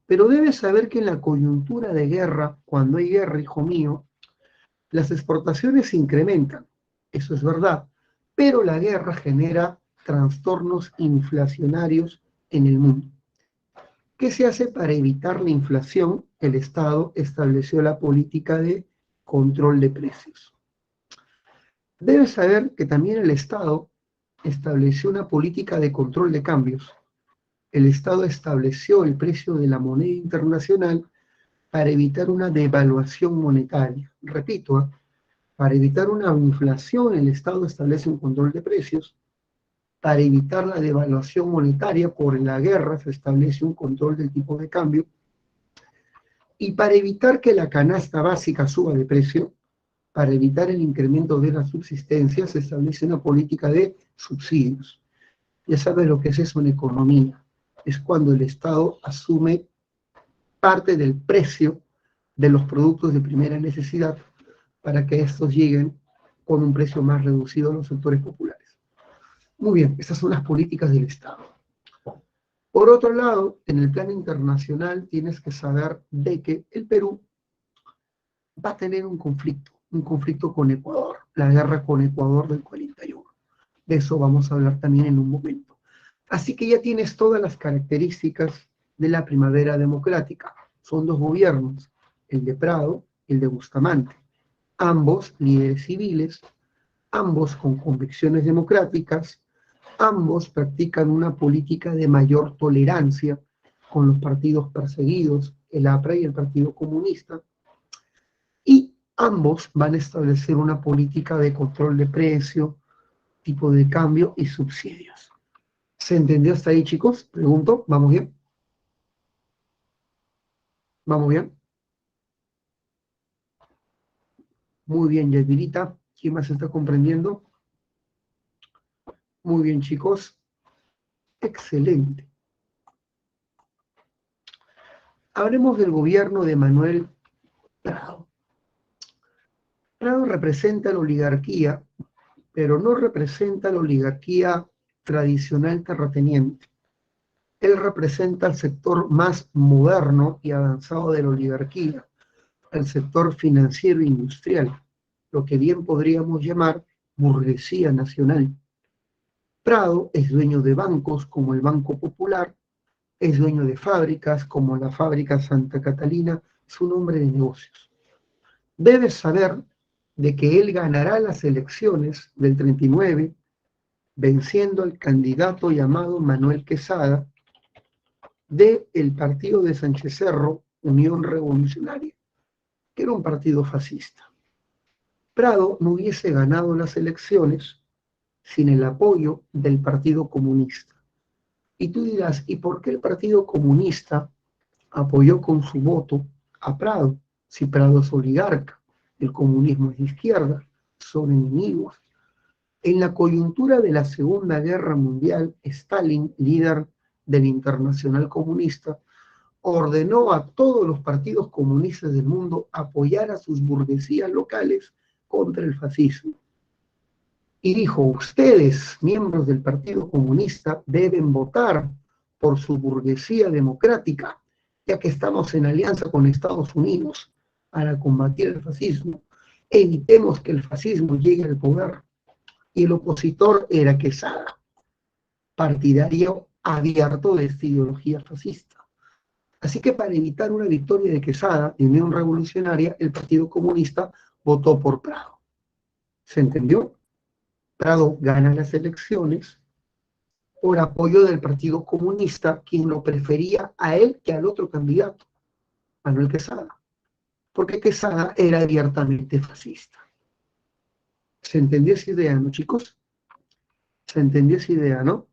pero debes saber que en la coyuntura de guerra, cuando hay guerra, hijo mío, las exportaciones se incrementan, eso es verdad, pero la guerra genera trastornos inflacionarios en el mundo. ¿Qué se hace para evitar la inflación? El Estado estableció la política de control de precios. Debes saber que también el Estado estableció una política de control de cambios. El Estado estableció el precio de la moneda internacional para evitar una devaluación monetaria. Repito, para evitar una inflación, el Estado establece un control de precios. Para evitar la devaluación monetaria por la guerra, se establece un control del tipo de cambio. Y para evitar que la canasta básica suba de precio, para evitar el incremento de la subsistencia, se establece una política de subsidios. Ya sabes lo que es eso en economía. Es cuando el Estado asume parte del precio de los productos de primera necesidad para que estos lleguen con un precio más reducido a los sectores populares. Muy bien, estas son las políticas del Estado. Por otro lado, en el plano internacional tienes que saber de que el Perú va a tener un conflicto con Ecuador, la guerra con Ecuador del 41. De eso vamos a hablar también en un momento. Así que ya tienes todas las características de la primavera democrática. Son dos gobiernos, el de Prado y el de Bustamante. Ambos líderes civiles, ambos con convicciones democráticas, ambos practican una política de mayor tolerancia con los partidos perseguidos, el APRA y el Partido Comunista, y ambos van a establecer una política de control de precio, tipo de cambio y subsidios. ¿Se entendió hasta ahí, chicos? Pregunto, ¿vamos bien? ¿Vamos bien? Muy bien, Yadvirita. ¿Quién más está comprendiendo? Muy bien, chicos. Excelente. Hablemos del gobierno de Manuel Prado. Prado representa la oligarquía, pero no representa la oligarquía tradicional terrateniente. Él representa el sector más moderno y avanzado de la oligarquía, el sector financiero e industrial, lo que bien podríamos llamar burguesía nacional. Prado es dueño de bancos como el Banco Popular, es dueño de fábricas como la fábrica Santa Catalina, su nombre de negocios. Debes saber de que él ganará las elecciones del 39, venciendo al candidato llamado Manuel Quesada, del partido de Sánchez Cerro, Unión Revolucionaria, que era un partido fascista. Prado no hubiese ganado las elecciones sin el apoyo del Partido Comunista. Y tú dirás, ¿y por qué el Partido Comunista apoyó con su voto a Prado? Si Prado es oligarca, el comunismo es de izquierda, son enemigos. En la coyuntura de la Segunda Guerra Mundial, Stalin, líder del Internacional Comunista, ordenó a todos los partidos comunistas del mundo apoyar a sus burguesías locales contra el fascismo. Y dijo, ustedes, miembros del Partido Comunista, deben votar por su burguesía democrática, ya que estamos en alianza con Estados Unidos para combatir el fascismo. Evitemos que el fascismo llegue al poder. Y el opositor era Quesada, partidario abierto de esta ideología fascista. Así que para evitar una victoria de Quesada, de Unión Revolucionaria, el Partido Comunista votó por Prado. ¿Se entendió? Prado gana las elecciones, por apoyo del Partido Comunista, quien lo prefería a él que al otro candidato, Manuel Quesada, porque Quesada era abiertamente fascista. ¿Se entendió esa idea, no, chicos? ¿Se entendió esa idea, no?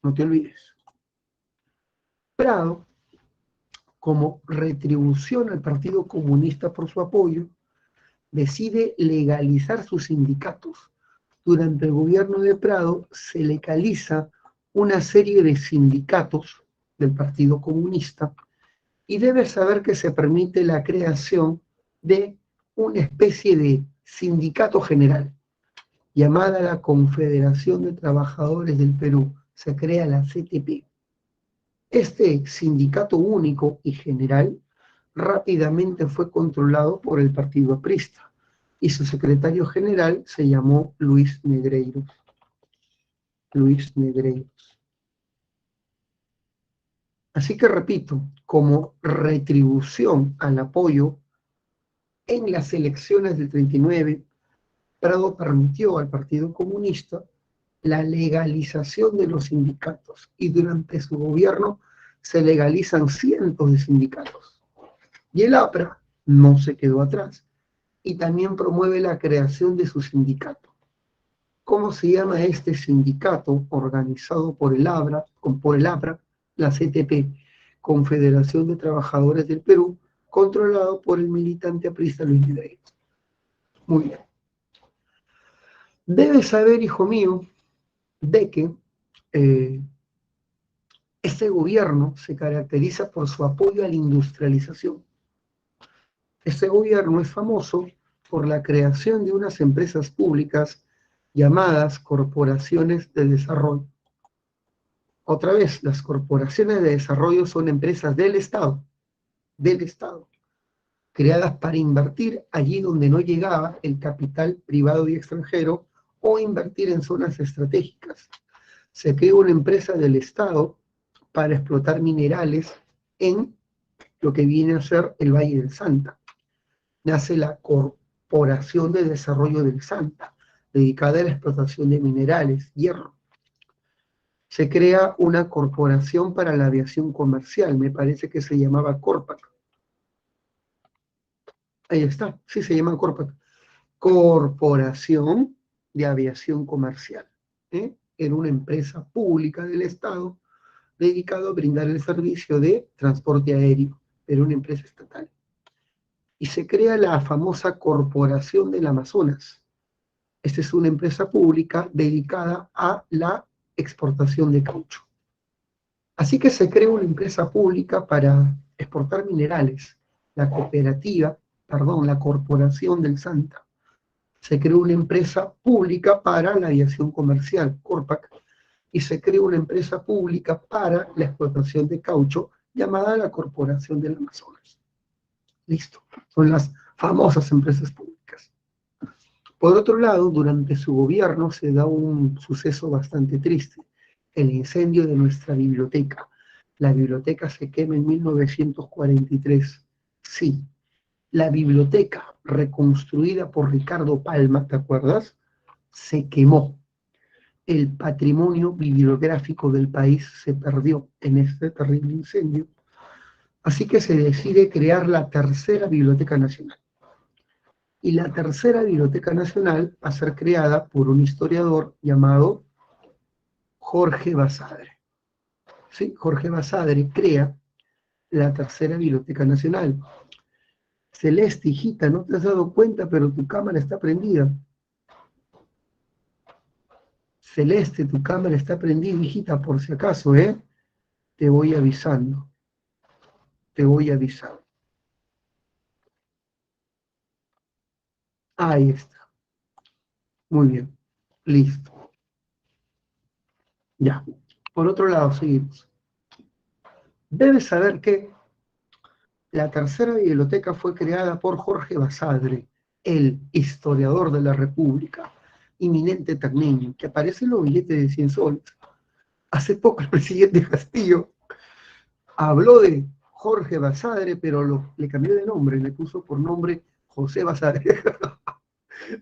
No te olvides. Prado, como retribución al Partido Comunista por su apoyo, decide legalizar sus sindicatos. Durante el gobierno de Prado se legaliza una serie de sindicatos del Partido Comunista y debes saber que se permite la creación de una especie de sindicato general llamada la Confederación de Trabajadores del Perú. Se crea la CTP. Este sindicato único y general rápidamente fue controlado por el partido aprista y su secretario general se llamó Luis Negreiros. Luis Negreiros. Así que repito, como retribución al apoyo en las elecciones del 39, Prado permitió al Partido Comunista la legalización de los sindicatos y durante su gobierno se legalizan cientos de sindicatos. Y el APRA no se quedó atrás y también promueve la creación de su sindicato. ¿Cómo se llama este sindicato organizado por el APRA, la CTP, Confederación de Trabajadores del Perú, controlado por el militante aprista Luis Negreiros? Muy bien. Debes saber, hijo mío, de que este gobierno se caracteriza por su apoyo a la industrialización. Este gobierno es famoso por la creación de unas empresas públicas llamadas corporaciones de desarrollo. Otra vez, las corporaciones de desarrollo son empresas del Estado, creadas para invertir allí donde no llegaba el capital privado y extranjero o invertir en zonas estratégicas. Se crea una empresa del Estado para explotar minerales en lo que viene a ser el Valle del Santa. Nace la Corporación de Desarrollo del Santa, dedicada a la explotación de minerales, hierro. Se crea una corporación para la aviación comercial, me parece que se llamaba Corpac. Ahí está, sí se llama Corpac. Corporación de Aviación Comercial. Era una empresa pública del Estado dedicada a brindar el servicio de transporte aéreo, era una empresa estatal. Y se crea la famosa Corporación del Amazonas. Esta es una empresa pública dedicada a la exportación de caucho. Así que se crea una empresa pública para exportar minerales, la Corporación del Santa. Se creó una empresa pública para la aviación comercial, Corpac, y se creó una empresa pública para la explotación de caucho llamada la Corporación del Amazonas. Listo, son las famosas empresas públicas. Por otro lado, durante su gobierno se da un suceso bastante triste, el incendio de nuestra biblioteca. La biblioteca se quema en 1943. Sí, la biblioteca reconstruida por Ricardo Palma, ¿te acuerdas? Se quemó. El patrimonio bibliográfico del país se perdió en este terrible incendio. Así que se decide crear la tercera Biblioteca Nacional. Y la tercera Biblioteca Nacional va a ser creada por un historiador llamado Jorge Basadre. ¿Sí? Jorge Basadre crea la tercera Biblioteca Nacional. Celeste, hijita, no te has dado cuenta, pero tu cámara está prendida. Celeste, tu cámara está prendida, hijita, por si acaso, te voy avisando. Te voy avisando. Ahí está. Muy bien. Listo. Ya. Por otro lado, seguimos. Debes saber que la tercera biblioteca fue creada por Jorge Basadre, el historiador de la República, eminente tacneño, que aparece en los billetes de 100 soles. Hace poco el presidente Castillo habló de Jorge Basadre, pero le cambió de nombre, le puso por nombre José Basadre.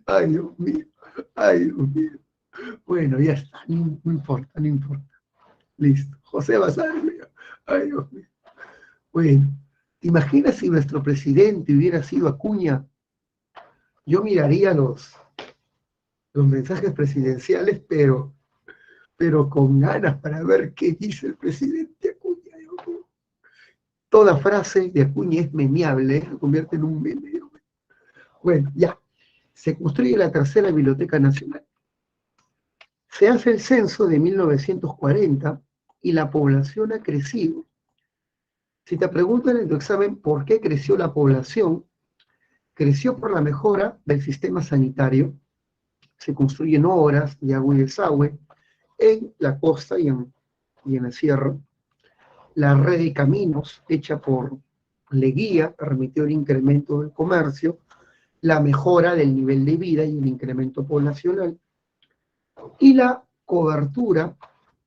Ay, Dios mío, ay, Dios mío. Bueno, ya está, no importa, no importa. Listo. José Basadre, ay Dios mío. Bueno, ¿te imaginas si nuestro presidente hubiera sido Acuña? Yo miraría los mensajes presidenciales, pero con ganas para ver qué dice el presidente Acuña. Dios mío. Toda frase de Acuña es memeable, se convierte en un meme. Dios mío. Bueno, ya. Se construye la tercera Biblioteca Nacional. Se hace el censo de 1940 y la población ha crecido. Si te preguntan en tu examen por qué creció la población, creció por la mejora del sistema sanitario, se construyen obras de agua y desagüe en la costa y en la sierra. La red de caminos hecha por Leguía permitió el incremento del comercio, la mejora del nivel de vida y el incremento poblacional, y la cobertura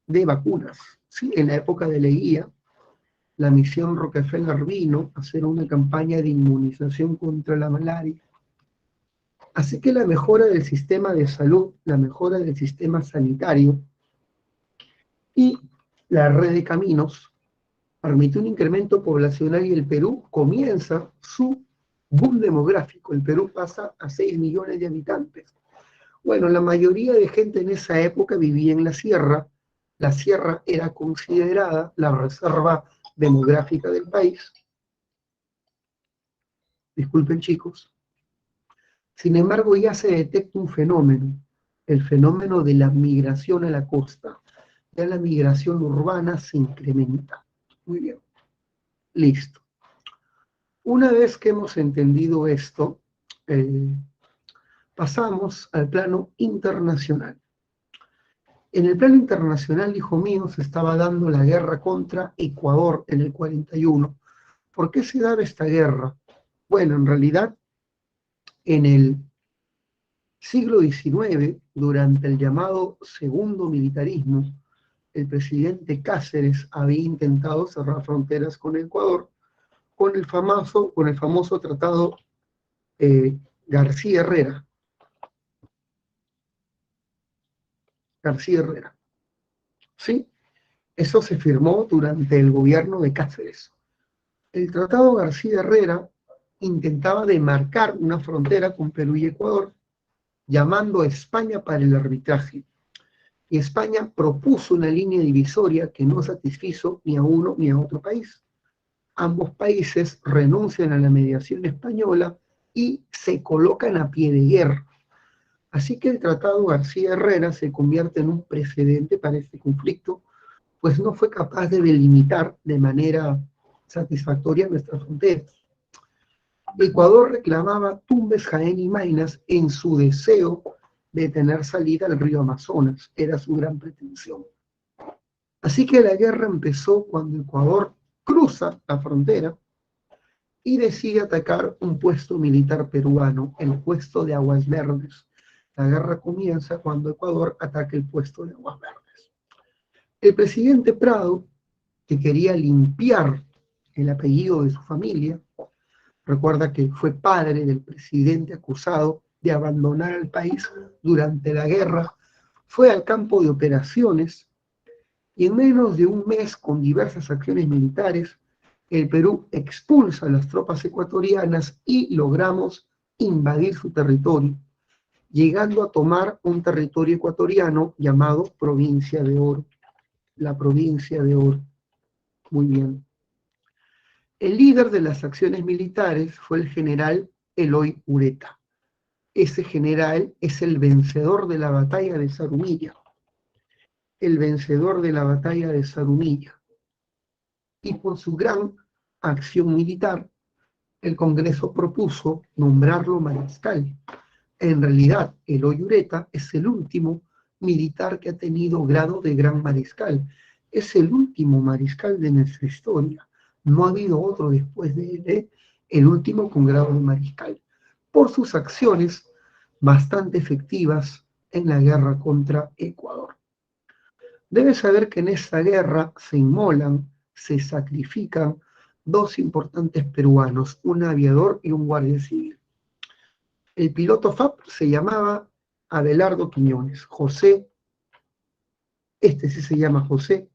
de vacunas. ¿Sí? En la época de Leguía, la misión Rockefeller vino a hacer una campaña de inmunización contra la malaria. Así que la mejora del sistema de salud, la mejora del sistema sanitario y la red de caminos permite un incremento poblacional y el Perú comienza su boom demográfico. El Perú pasa a 6 millones de habitantes. Bueno, la mayoría de gente en esa época vivía en la sierra. La sierra era considerada la reserva demográfica del país. Disculpen, chicos. Sin embargo, ya se detecta un fenómeno, el fenómeno de la migración a la costa. Ya la migración urbana se incrementa. Muy bien, listo. Una vez que hemos entendido esto, pasamos al plano internacional. En el plano internacional, hijo mío, se estaba dando la guerra contra Ecuador en el 41. ¿Por qué se daba esta guerra? Bueno, en realidad, en el siglo XIX, durante el llamado segundo militarismo, el presidente Cáceres había intentado cerrar fronteras con Ecuador con el famoso tratado García Herrera. García Herrera. ¿Sí? Eso se firmó durante el gobierno de Cáceres. El tratado García Herrera intentaba demarcar una frontera con Perú y Ecuador, llamando a España para el arbitraje. Y España propuso una línea divisoria que no satisfizo ni a uno ni a otro país. Ambos países renuncian a la mediación española y se colocan a pie de guerra. Así que el Tratado García Herrera se convierte en un precedente para este conflicto, pues no fue capaz de delimitar de manera satisfactoria nuestras fronteras. Ecuador reclamaba Tumbes, Jaén y Maynas en su deseo de tener salida al río Amazonas, era su gran pretensión. Así que la guerra empezó cuando Ecuador cruza la frontera y decide atacar un puesto militar peruano, el puesto de Aguas Verdes. La guerra comienza cuando Ecuador ataca el puesto de Aguas Verdes. El presidente Prado, que quería limpiar el apellido de su familia, recuerda que fue padre del presidente acusado de abandonar el país durante la guerra, fue al campo de operaciones y en menos de un mes, con diversas acciones militares, el Perú expulsa a las tropas ecuatorianas y logramos invadir su territorio, llegando a tomar un territorio ecuatoriano llamado Provincia de Oro. La Provincia de Oro. Muy bien. El líder de las acciones militares fue el general Eloy Ureta. Ese general es el vencedor de la batalla de Zarumilla. El vencedor de la batalla de Zarumilla. Y por su gran acción militar, el Congreso propuso nombrarlo mariscal. En realidad, Eloy Ureta es el último militar que ha tenido grado de gran mariscal. Es el último mariscal de nuestra historia. No ha habido otro después de él, el último con grado de mariscal, por sus acciones bastante efectivas en la guerra contra Ecuador. Debes saber que en esta guerra se inmolan, se sacrifican dos importantes peruanos, un aviador y un guardia civil. El piloto FAP se llamaba Abelardo Quiñones, José Este sí se llama José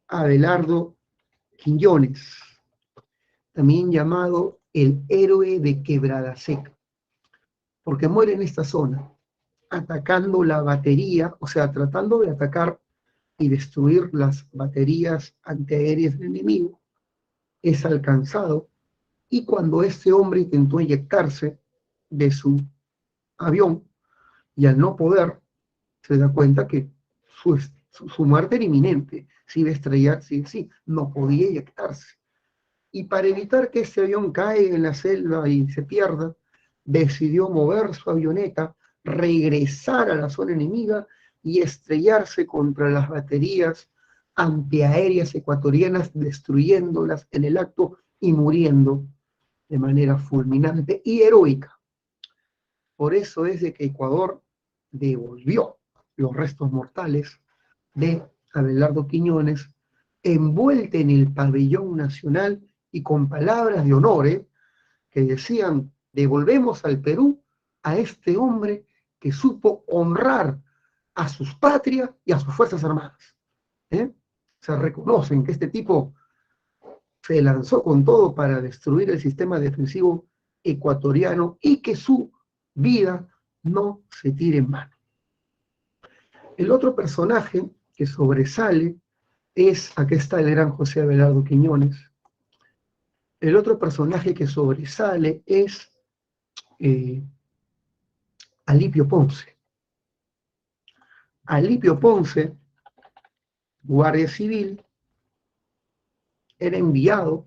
Abelardo Quiñones, también llamado el héroe de Quebrada Seca, porque muere en esta zona, atacando la batería, o sea, tratando de atacar y destruir las baterías antiaéreas del enemigo. Es alcanzado, y cuando este hombre intentó eyectarse de su avión, y al no poder, se da cuenta que su muerte era inminente, se iba a estrellar, sí, no podía eyectarse. Y para evitar que este avión caiga en la selva y se pierda, decidió mover su avioneta, regresar a la zona enemiga y estrellarse contra las baterías antiaéreas ecuatorianas, destruyéndolas en el acto y muriendo de manera fulminante y heroica. Por eso es de que Ecuador devolvió los restos mortales de Abelardo Quiñones, envuelta en el pabellón nacional y con palabras de honor, que decían: devolvemos al Perú a este hombre que supo honrar a sus patrias y a sus fuerzas armadas. Se reconocen que este tipo se lanzó con todo para destruir el sistema defensivo ecuatoriano y que su vida no se tire en vano. El otro personaje que sobresale es, aquí está el gran José Abelardo Quiñones. El otro personaje que sobresale es Alipio Ponce. Alipio Ponce, guardia civil, era enviado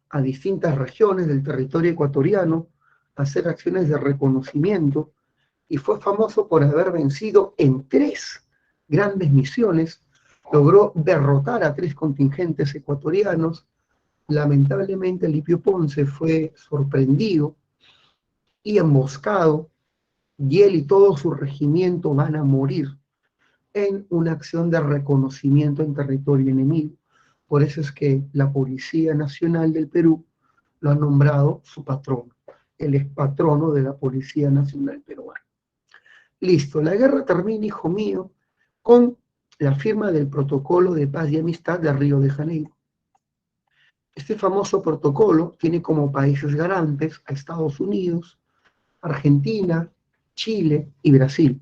a distintas regiones del territorio ecuatoriano a hacer acciones de reconocimiento y fue famoso por haber vencido en 3 grandes misiones. Logró derrotar a 3 contingentes ecuatorianos. Lamentablemente, Alipio Ponce fue sorprendido y emboscado, y él y todo su regimiento van a morir en una acción de reconocimiento en territorio enemigo. Por eso es que la Policía Nacional del Perú lo ha nombrado su patrono. Él es patrono de la Policía Nacional Peruana. Listo, la guerra termina, hijo mío, con la firma del Protocolo de Paz y Amistad de Río de Janeiro. Este famoso protocolo tiene como países garantes a Estados Unidos, Argentina, Chile y Brasil.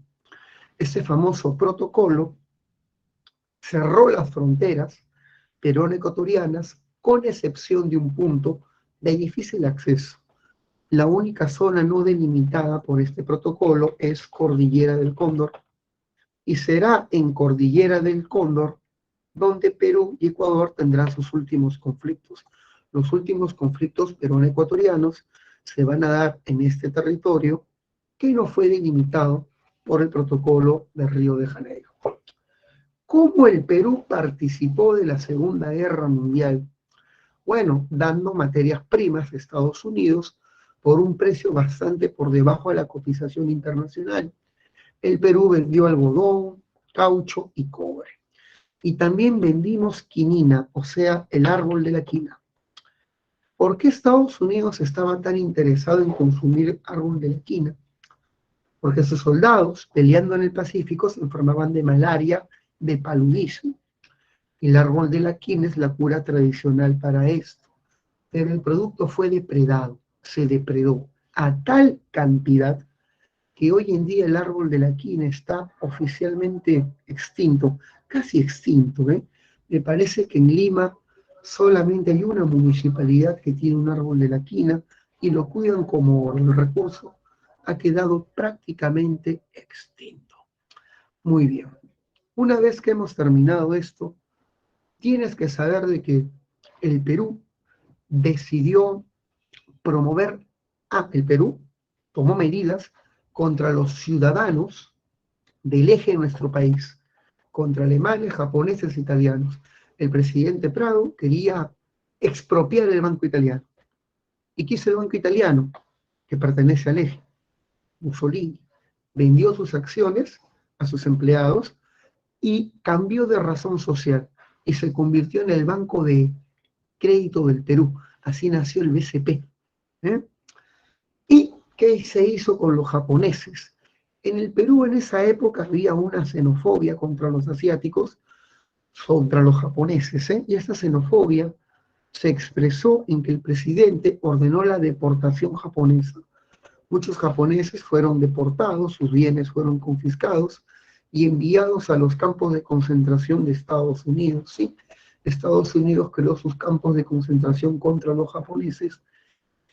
Este famoso protocolo cerró las fronteras peruano-ecuatorianas, con excepción de un punto de difícil acceso. La única zona no delimitada por este protocolo es Cordillera del Cóndor, y será en Cordillera del Cóndor donde Perú y Ecuador tendrán sus últimos conflictos. Los últimos conflictos peruano-ecuatorianos se van a dar en este territorio que no fue delimitado por el protocolo de Río de Janeiro. ¿Cómo el Perú participó de la Segunda Guerra Mundial? Bueno, dando materias primas a Estados Unidos por un precio bastante por debajo de la cotización internacional. El Perú vendió algodón, caucho y cobre. Y también vendimos quinina, o sea, el árbol de la quina. ¿Por qué Estados Unidos estaba tan interesado en consumir árbol de la quina? Porque sus soldados, peleando en el Pacífico, se enfermaban de malaria, de paludismo. Y el árbol de la quina es la cura tradicional para esto. Pero el producto fue depredado, se depredó a tal cantidad que hoy en día el árbol de la quina está oficialmente extinto, casi extinto. Me parece que en Lima solamente hay una municipalidad que tiene un árbol de la quina y lo cuidan como el recurso. Ha quedado prácticamente extinto. Muy bien. Una vez que hemos terminado esto, tienes que saber de que el Perú decidió promover, el Perú tomó medidas contra los ciudadanos del eje de nuestro país, contra alemanes, japoneses, italianos. El presidente Prado quería expropiar el Banco Italiano. ¿Y qué hizo el Banco Italiano? Que pertenece al eje. Mussolini vendió sus acciones a sus empleados y cambió de razón social y se convirtió en el Banco de Crédito del Perú. Así nació el BCP. ¿Y qué se hizo con los japoneses? En el Perú en esa época había una xenofobia contra los asiáticos, contra los japoneses, ¿eh? Y esta xenofobia se expresó en que el presidente ordenó la deportación japonesa. Muchos japoneses fueron deportados, sus bienes fueron confiscados y enviados a los campos de concentración de Estados Unidos, ¿sí? Estados Unidos creó sus campos de concentración contra los japoneses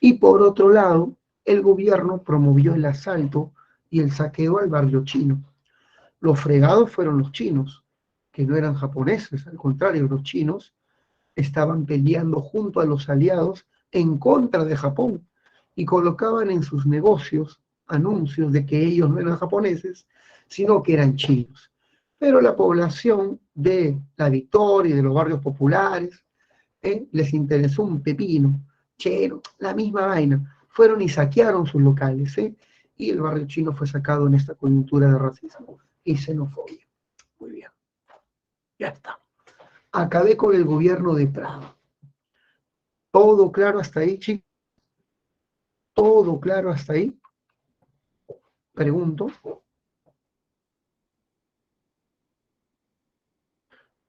y por otro lado, el gobierno promovió el asalto y el saqueo al barrio chino. Los fregados fueron los chinos, que no eran japoneses, al contrario, los chinos estaban peleando junto a los aliados en contra de Japón y colocaban en sus negocios anuncios de que ellos no eran japoneses, sino que eran chinos. Pero la población de La Victoria y de los barrios populares les interesó un pepino, chero, la misma vaina. Fueron y saquearon sus locales, y el barrio chino fue sacado en esta coyuntura de racismo y xenofobia. Muy bien, ya está. Acabé con el gobierno de Prado. ¿Todo claro hasta ahí, chicos? ¿Todo claro hasta ahí? Pregunto.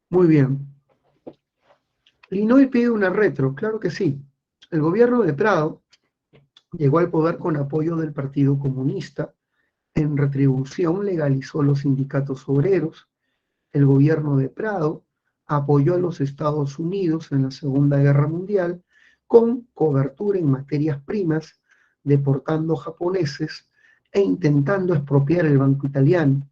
Muy bien. Linoy pide una retro, claro que sí. El gobierno de Prado llegó al poder con apoyo del Partido Comunista. En retribución legalizó los sindicatos obreros. El gobierno de Prado apoyó a los Estados Unidos en la Segunda Guerra Mundial con cobertura en materias primas, deportando japoneses e intentando expropiar el Banco Italiano.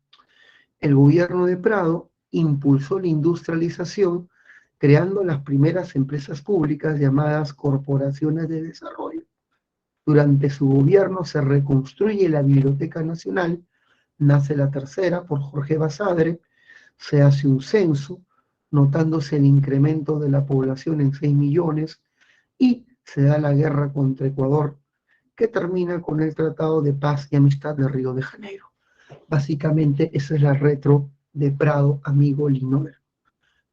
El gobierno de Prado impulsó la industrialización creando las primeras empresas públicas llamadas corporaciones de desarrollo. Durante su gobierno se reconstruye la Biblioteca Nacional, nace la tercera por Jorge Basadre, se hace un censo, notándose el incremento de la población en 6 millones, y se da la guerra contra Ecuador, que termina con el Tratado de Paz y Amistad de Río de Janeiro. Básicamente, esa es la retro de Prado, amigo Linover.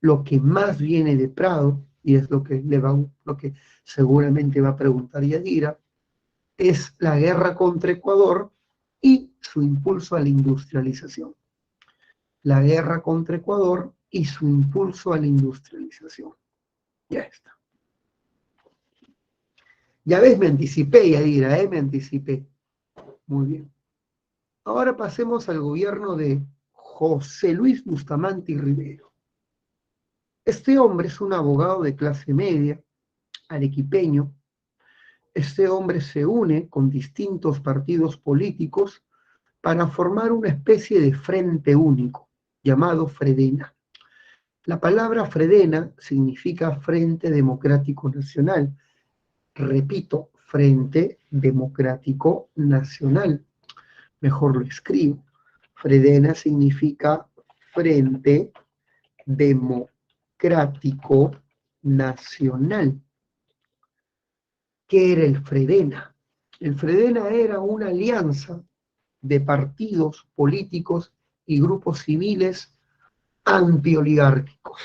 Lo que más viene de Prado, y es lo que seguramente va a preguntar Yadira, es la guerra contra Ecuador y su impulso a la industrialización. La guerra contra Ecuador y su impulso a la industrialización. Ya está. Ya ves, me anticipé, Yadira, me anticipé. Muy bien. Ahora pasemos al gobierno de José Luis Bustamante y Rivero. Este hombre es un abogado de clase media, arequipeño. Este hombre se une con distintos partidos políticos para formar una especie de frente único, llamado Fredena. La palabra Fredena significa Frente Democrático Nacional. Repito, Frente Democrático Nacional. Mejor lo escribo. Fredena significa Frente Democrático Nacional. ¿Qué era el Fredena? El Fredena era una alianza de partidos políticos y grupos civiles antioligárquicos.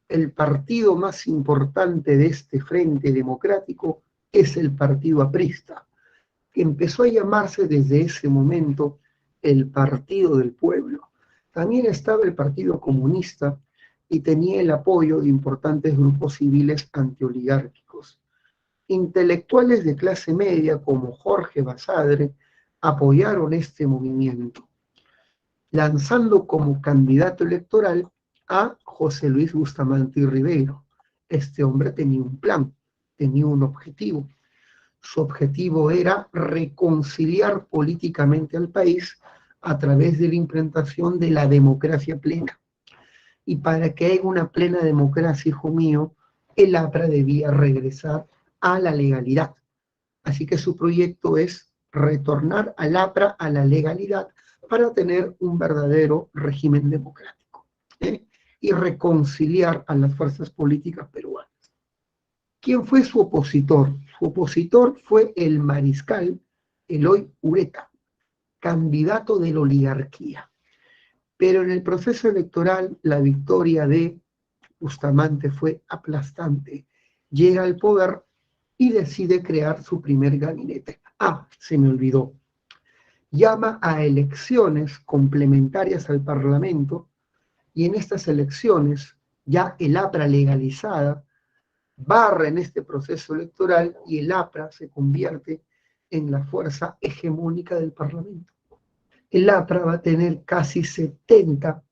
El partido más importante de este Frente Democrático es el Partido Aprista, que empezó a llamarse desde ese momento el Partido del Pueblo. También estaba el Partido Comunista y tenía el apoyo de importantes grupos civiles antioligárquicos. Intelectuales de clase media como Jorge Basadre apoyaron este movimiento, lanzando como candidato electoral a José Luis Bustamante y Rivero. Este hombre tenía un plan, tenía un objetivo. Su objetivo era reconciliar políticamente al país a través de la implantación de la democracia plena. Y para que haya una plena democracia, hijo mío, el APRA debía regresar a la legalidad. Así que su proyecto es retornar al APRA a la legalidad para tener un verdadero régimen democrático, y reconciliar a las fuerzas políticas peruanas. ¿Quién fue su opositor? Su opositor fue el mariscal Eloy Ureta, candidato de la oligarquía. Pero en el proceso electoral la victoria de Bustamante fue aplastante. Llega al poder y decide crear su primer gabinete. Se me olvidó. llama a elecciones complementarias al Parlamento, y en estas elecciones ya el APRA legalizada barra en este proceso electoral y el APRA se convierte en la fuerza hegemónica del Parlamento. El APRA va a tener casi 70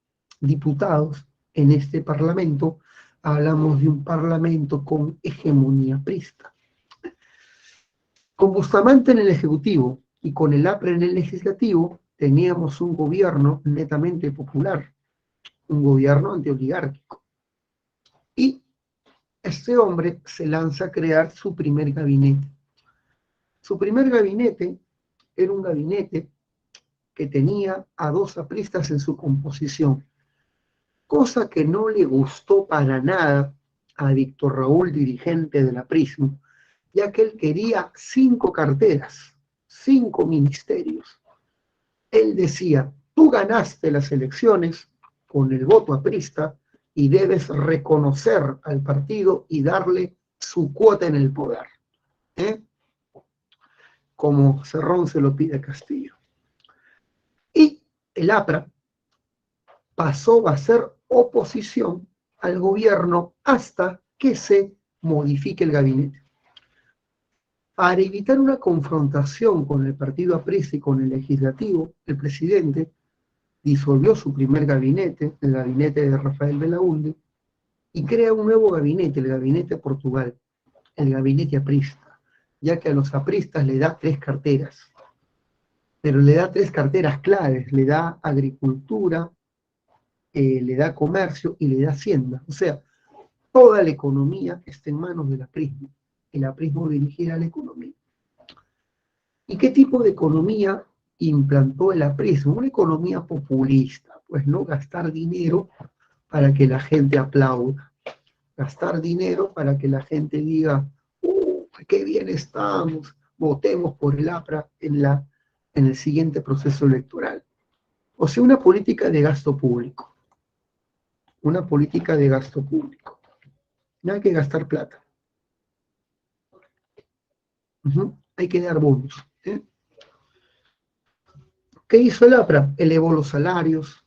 diputados en este Parlamento. Hablamos de un Parlamento con hegemonía prista. Con Bustamante en el Ejecutivo y con el APRA en el Legislativo, teníamos un gobierno netamente popular, un gobierno antioligárquico. Y este hombre se lanza a crear su primer gabinete. Su primer gabinete era un gabinete que tenía a 2 apristas en su composición, cosa que no le gustó para nada a Víctor Raúl, dirigente del aprismo, ya que él quería 5 carteras, 5 ministerios. Él decía, tú ganaste las elecciones con el voto aprista y debes reconocer al partido y darle su cuota en el poder, como Cerrón se lo pide a Castillo. Y el APRA pasó a ser oposición al gobierno hasta que se modifique el gabinete. Para evitar una confrontación con el partido aprista y con el legislativo, el presidente disolvió su primer gabinete, el gabinete de Rafael Belaúnde, y crea un nuevo gabinete, el gabinete Portugal, el gabinete aprista, ya que a los apristas le da 3 carteras, pero le da 3 carteras claves, le da agricultura, le da comercio y le da hacienda. O sea, toda la economía está en manos del aprismo. El aprismo dirigirá la economía. ¿Y qué tipo de economía implantó el aprismo? Una economía populista, pues no gastar dinero para que la gente aplauda, gastar dinero para que la gente diga, qué bien estamos, votemos por el APRA en el siguiente proceso electoral. O sea, una política de gasto público. Una política de gasto público. No hay que gastar plata. Hay que dar bonos. ¿Qué hizo el APRA? Elevó los salarios,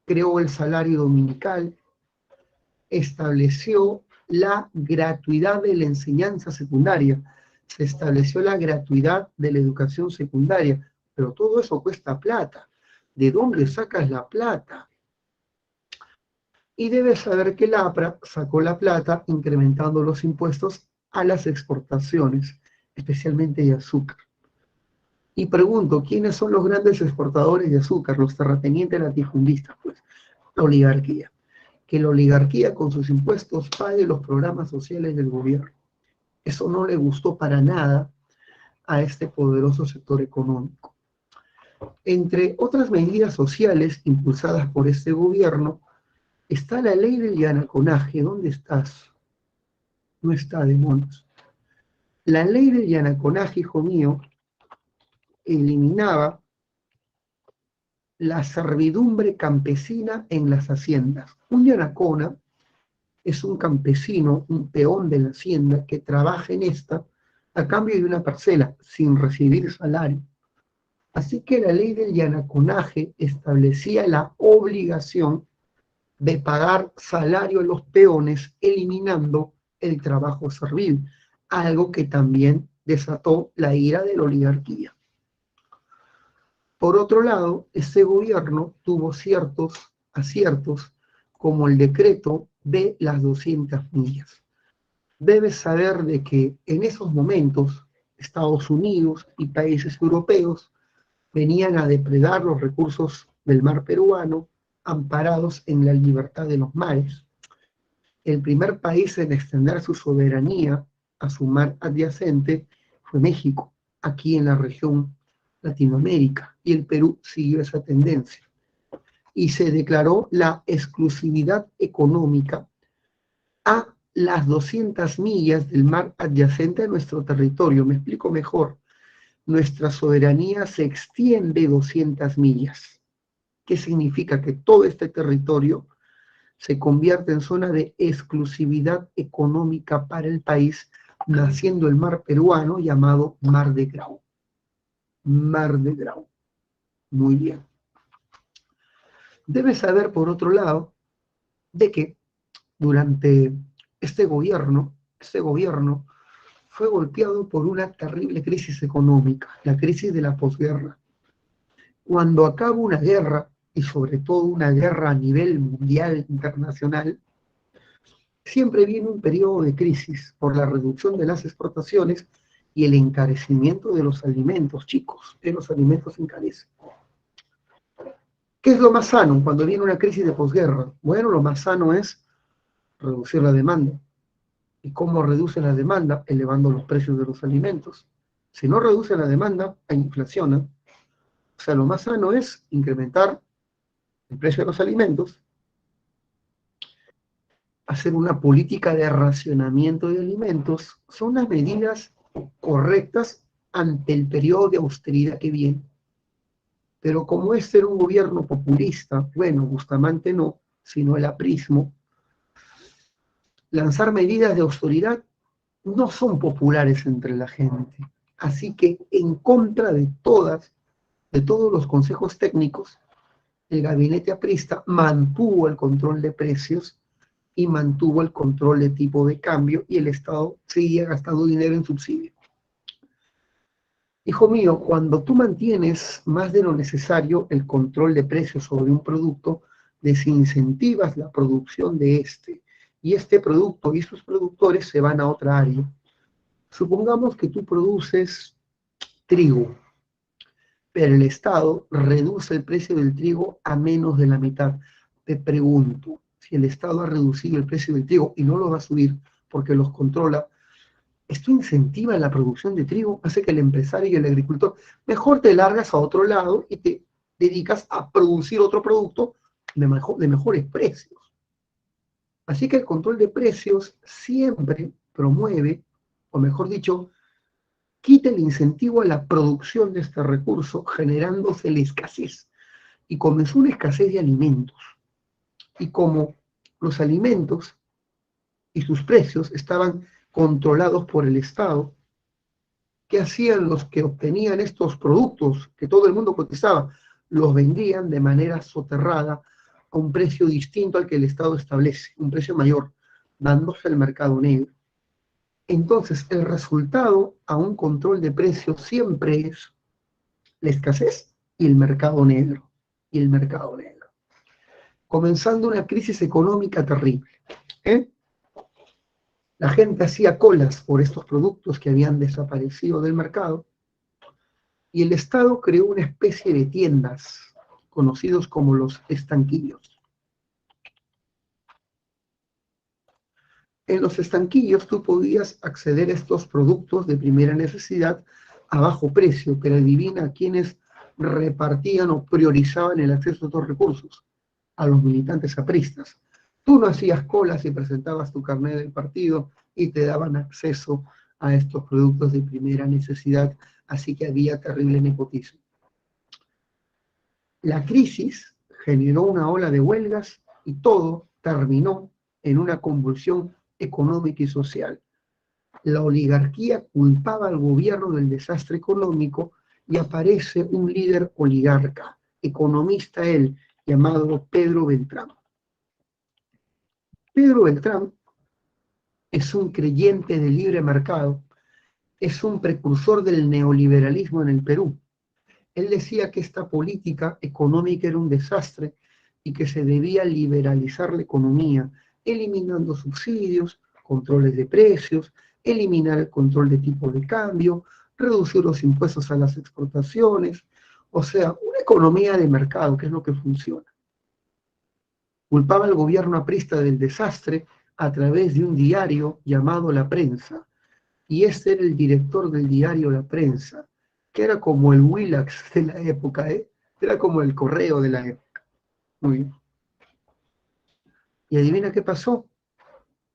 creó el salario dominical, estableció la gratuidad de la enseñanza secundaria, se estableció la gratuidad de la educación secundaria, pero todo eso cuesta plata. ¿De dónde sacas la plata? Y debes saber que el APRA sacó la plata incrementando los impuestos a las exportaciones, especialmente de azúcar. Y pregunto, ¿quiénes son los grandes exportadores de azúcar? Los terratenientes latifundistas, pues, la oligarquía. Que la oligarquía con sus impuestos pague los programas sociales del gobierno. Eso no le gustó para nada a este poderoso sector económico. Entre otras medidas sociales impulsadas por este gobierno, está la ley del yanaconaje. ¿Dónde estás? No está, demonios. La ley del yanaconaje, hijo mío, eliminaba la servidumbre campesina en las haciendas. Un yanacona es un campesino, un peón de la hacienda que trabaja en esta a cambio de una parcela, sin recibir salario. Así que la ley del yanaconaje establecía la obligación de pagar salario a los peones, eliminando el trabajo servil, algo que también desató la ira de la oligarquía. Por otro lado, este gobierno tuvo ciertos aciertos, como el decreto de las 200 millas. Debes saber de que en esos momentos Estados Unidos y países europeos venían a depredar los recursos del mar peruano, amparados en la libertad de los mares. El primer país en extender su soberanía a su mar adyacente fue México, aquí en la región Latinoamérica, y el Perú siguió esa tendencia. Y se declaró la exclusividad económica a las 200 millas del mar adyacente a nuestro territorio. Me explico mejor. Nuestra soberanía se extiende 200 millas. ¿Qué significa? Que todo este territorio se convierte en zona de exclusividad económica para el país, naciendo el mar peruano llamado Mar de Grau. Mar de Grau. Muy bien. Debes saber, por otro lado, de que durante este gobierno fue golpeado por una terrible crisis económica, la crisis de la posguerra. Cuando acaba una guerra, y sobre todo una guerra a nivel mundial, internacional, siempre viene un periodo de crisis por la reducción de las exportaciones y el encarecimiento de los alimentos, chicos, de los alimentos encarecen. ¿Qué es lo más sano cuando viene una crisis de posguerra? Bueno, lo más sano es reducir la demanda. ¿Y cómo reduce la demanda? Elevando los precios de los alimentos. Si no reduce la demanda, hay inflación, ¿eh? O sea, lo más sano es incrementar el precio de los alimentos, hacer una política de racionamiento de alimentos. Son las medidas correctas ante el periodo de austeridad que viene. Pero como este era un gobierno populista, bueno, Bustamante no, sino el aprismo, lanzar medidas de austeridad no son populares entre la gente. Así que en contra de todos los consejos técnicos, el gabinete aprista mantuvo el control de precios y mantuvo el control de tipo de cambio y el Estado seguía gastando dinero en subsidio. Hijo mío, cuando tú mantienes más de lo necesario el control de precios sobre un producto, desincentivas la producción de este, y este producto y sus productores se van a otra área. Supongamos que tú produces trigo, pero el Estado reduce el precio del trigo a menos de la mitad. Te pregunto, si el Estado ha reducido el precio del trigo y no lo va a subir porque los controla, esto incentiva la producción de trigo, hace que el empresario y el agricultor mejor te largas a otro lado y te dedicas a producir otro producto de mejores precios. Así que el control de precios siempre promueve, o mejor dicho, quita el incentivo a la producción de este recurso, generándose la escasez. Y comenzó una escasez de alimentos. Y como los alimentos y sus precios estaban controlados por el Estado, ¿qué hacían los que obtenían estos productos que todo el mundo cotizaba? Los vendían de manera soterrada a un precio distinto al que el Estado establece, un precio mayor, dándose al mercado negro. Entonces, el resultado a un control de precios siempre es la escasez y el mercado negro. Y el mercado negro. Comenzando una crisis económica terrible. La gente hacía colas por estos productos que habían desaparecido del mercado y el Estado creó una especie de tiendas conocidos como los estanquillos. En los estanquillos tú podías acceder a estos productos de primera necesidad a bajo precio, pero adivina quiénes repartían o priorizaban el acceso a estos recursos, a los militantes apristas. Tú no hacías colas y presentabas tu carnet del partido y te daban acceso a estos productos de primera necesidad, así que había terrible nepotismo. La crisis generó una ola de huelgas y todo terminó en una convulsión económica y social. La oligarquía culpaba al gobierno del desastre económico y aparece un líder oligarca, economista él, llamado Pedro Beltrán. Pedro Beltrán es un creyente del libre mercado, es un precursor del neoliberalismo en el Perú. Él decía que esta política económica era un desastre y que se debía liberalizar la economía, eliminando subsidios, controles de precios, eliminar el control de tipo de cambio, reducir los impuestos a las exportaciones, o sea, una economía de mercado, que es lo que funciona. Culpaba al gobierno aprista del desastre a través de un diario llamado La Prensa, y este era el director del diario La Prensa, que era como el Willax de la época, era como el correo de la época. Muy bien. Y adivina qué pasó.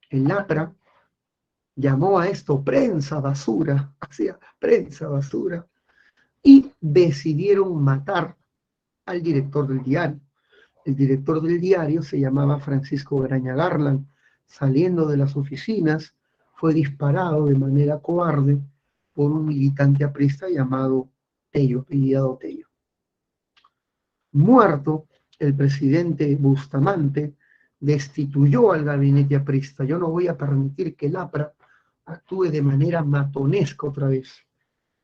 El APRA llamó a esto prensa basura, hacía prensa basura, y decidieron matar al director del diario. El director del diario se llamaba Francisco Graña Garland. Saliendo de las oficinas, fue disparado de manera cobarde por un militante aprista llamado Tello, apellidado Tello. Muerto el presidente Bustamante, destituyó al gabinete aprista. Yo no voy a permitir que el APRA actúe de manera matonesca otra vez.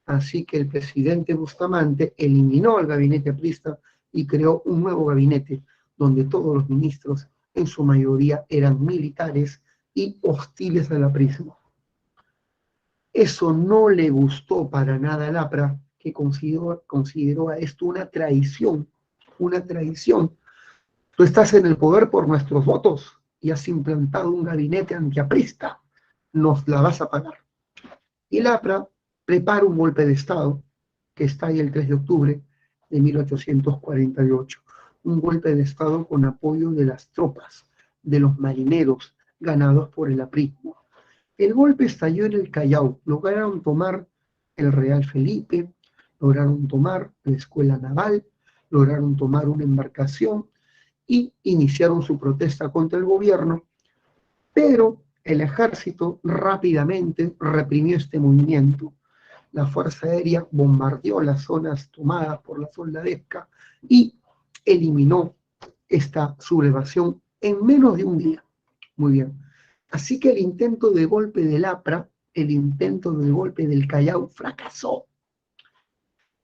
Así que el presidente Bustamante eliminó al gabinete aprista y creó un nuevo gabinete donde todos los ministros, en su mayoría, eran militares y hostiles al aprismo. Eso no le gustó para nada al APRA, que consideró a esto una traición. Una traición. Tú estás en el poder por nuestros votos y has implantado un gabinete antiaprista. Nos la vas a pagar. Y el APRA prepara un golpe de Estado que está ahí el 3 de octubre de 1848. Un golpe de Estado con apoyo de las tropas, de los marineros ganados por el aprismo. El golpe estalló en el Callao. Lograron tomar el Real Felipe, lograron tomar la Escuela Naval, lograron tomar una embarcación y iniciaron su protesta contra el gobierno, pero el ejército rápidamente reprimió este movimiento. La Fuerza Aérea bombardeó las zonas tomadas por la soldadesca y eliminó esta sublevación en menos de un día. Muy bien. Así que el intento de golpe del APRA, el intento del golpe del Callao, fracasó.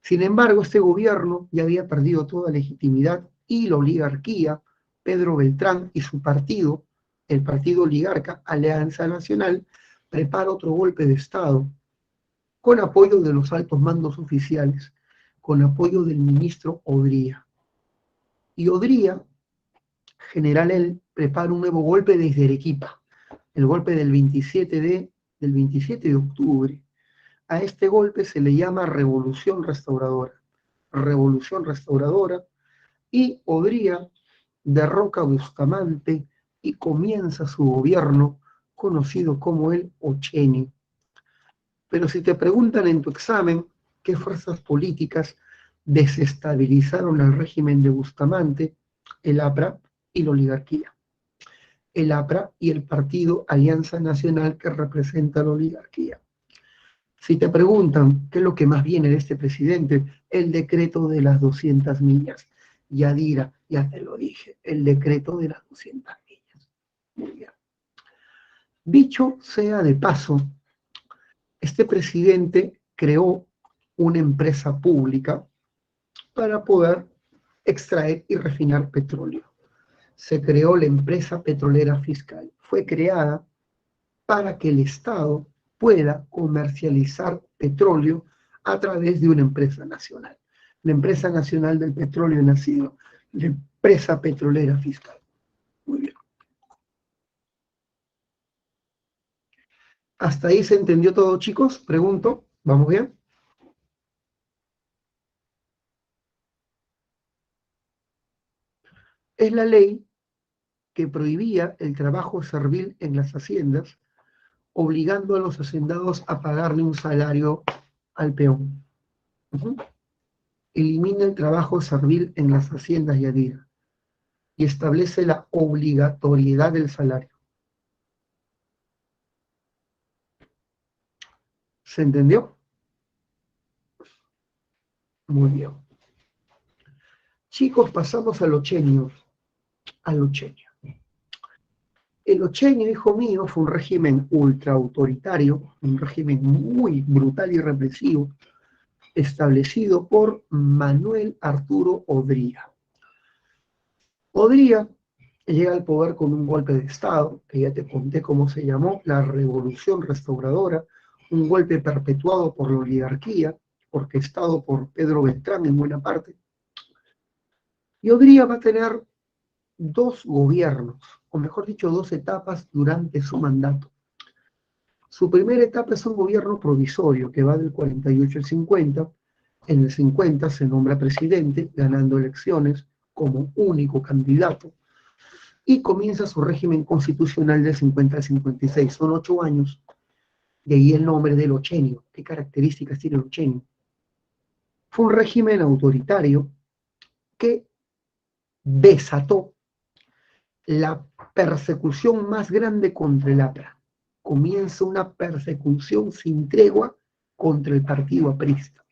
Sin embargo, este gobierno ya había perdido toda legitimidad y la oligarquía, Pedro Beltrán y su partido, el partido oligarca Alianza Nacional, prepara otro golpe de Estado con apoyo de los altos mandos oficiales, con apoyo del ministro Odría. Y Odría, general él, prepara un nuevo golpe desde Arequipa, el golpe del 27 de octubre. A este golpe se le llama Revolución Restauradora. Revolución Restauradora, y Odría derroca a Bustamante y comienza su gobierno conocido como el Ochenio. Pero si te preguntan en tu examen qué fuerzas políticas desestabilizaron el régimen de Bustamante, el APRA y la oligarquía. El APRA y el partido Alianza Nacional que representa la oligarquía. Si te preguntan qué es lo que más viene de este presidente, el decreto de las 200 millas. Yadira, ya te lo dije, el decreto de las 200 millas. Muy bien. Dicho sea de paso, este presidente creó una empresa pública para poder extraer y refinar petróleo. Se creó la empresa petrolera fiscal. Fue creada para que el Estado pueda comercializar petróleo a través de una empresa nacional. La empresa nacional del petróleo ha nacido, la empresa petrolera fiscal. Muy bien. ¿Hasta ahí se entendió todo, chicos? Pregunto. ¿Vamos bien? Es la ley que prohibía el trabajo servil en las haciendas, obligando a los hacendados a pagarle un salario al peón. Elimina el trabajo servil en las haciendas Yadira y establece la obligatoriedad del salario. ¿Se entendió? Muy bien. Chicos, pasamos al ochenio. Al ochenio. El ochenio, hijo mío, fue un régimen ultraautoritario, un régimen muy brutal y represivo, establecido por Manuel Arturo Odría. Odría llega al poder con un golpe de Estado, que ya te conté cómo se llamó, la Revolución Restauradora, un golpe perpetuado por la oligarquía, orquestado por Pedro Beltrán en buena parte. Y Odría va a tener dos gobiernos, o mejor dicho, dos etapas durante su mandato. Su primera etapa es un gobierno provisorio que va del 48 al 50. En el 50 se nombra presidente, ganando elecciones como único candidato, y comienza su régimen constitucional del 50 al 56. Son 8 años, de ahí el nombre del ochenio. ¿Qué características tiene el ochenio? Fue un régimen autoritario que desató la persecución más grande contra el APRA. Comienza una persecución sin tregua contra el partido aprista.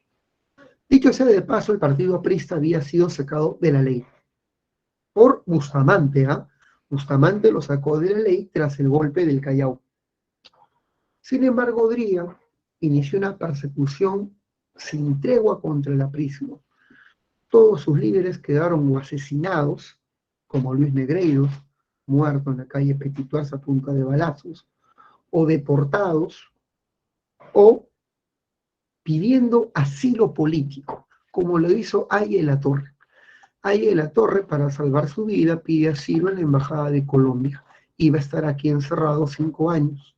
Dicho sea de paso, el partido aprista había sido sacado de la ley por Bustamante, ¿ah? Bustamante lo sacó de la ley tras el golpe del Callao. Sin embargo, Odría inició una persecución sin tregua contra el aprismo. Todos sus líderes quedaron o asesinados, como Luis Negreiros, muerto en la calle Petituas a punta de balazos, o deportados, o pidiendo asilo político, como lo hizo Ay de la Torre. Ay de la Torre, para salvar su vida, pide asilo en la Embajada de Colombia. Iba a estar aquí encerrado 5 años.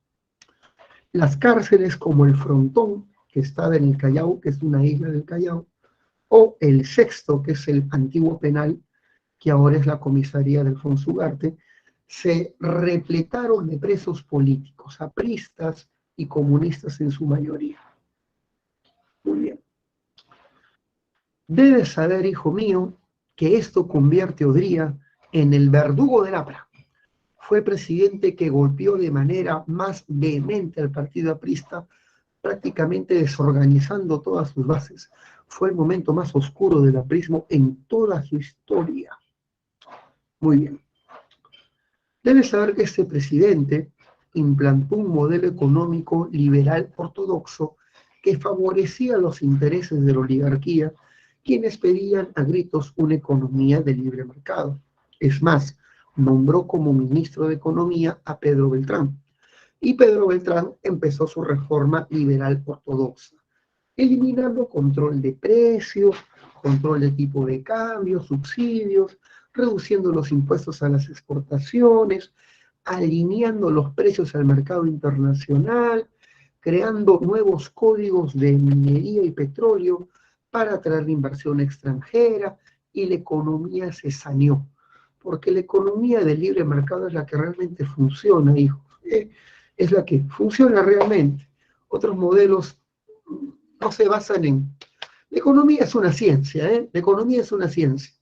Las cárceles como el Frontón, que estaba en el Callao, que es una isla del Callao, o el Sexto, que es el antiguo penal, que ahora es la comisaría de Alfonso Ugarte, se repletaron de presos políticos, apristas y comunistas en su mayoría. Muy bien. Debes saber, hijo mío, que esto convierte a Odría en el verdugo del APRA. Fue presidente que golpeó de manera más vehemente al partido aprista, prácticamente desorganizando todas sus bases. Fue el momento más oscuro del aprismo en toda su historia. Muy bien. Debes saber que este presidente implantó un modelo económico liberal ortodoxo que favorecía los intereses de la oligarquía, quienes pedían a gritos una economía de libre mercado. Es más, nombró como ministro de Economía a Pedro Beltrán, y Pedro Beltrán empezó su reforma liberal ortodoxa, eliminando control de precios, control de tipo de cambio, subsidios, reduciendo los impuestos a las exportaciones, alineando los precios al mercado internacional, creando nuevos códigos de minería y petróleo para atraer inversión extranjera, y la economía se saneó, porque la economía del libre mercado es la que realmente funciona, hijo, es la que funciona realmente. Otros modelos no se basan en... La economía es una ciencia, ¿eh? La economía es una ciencia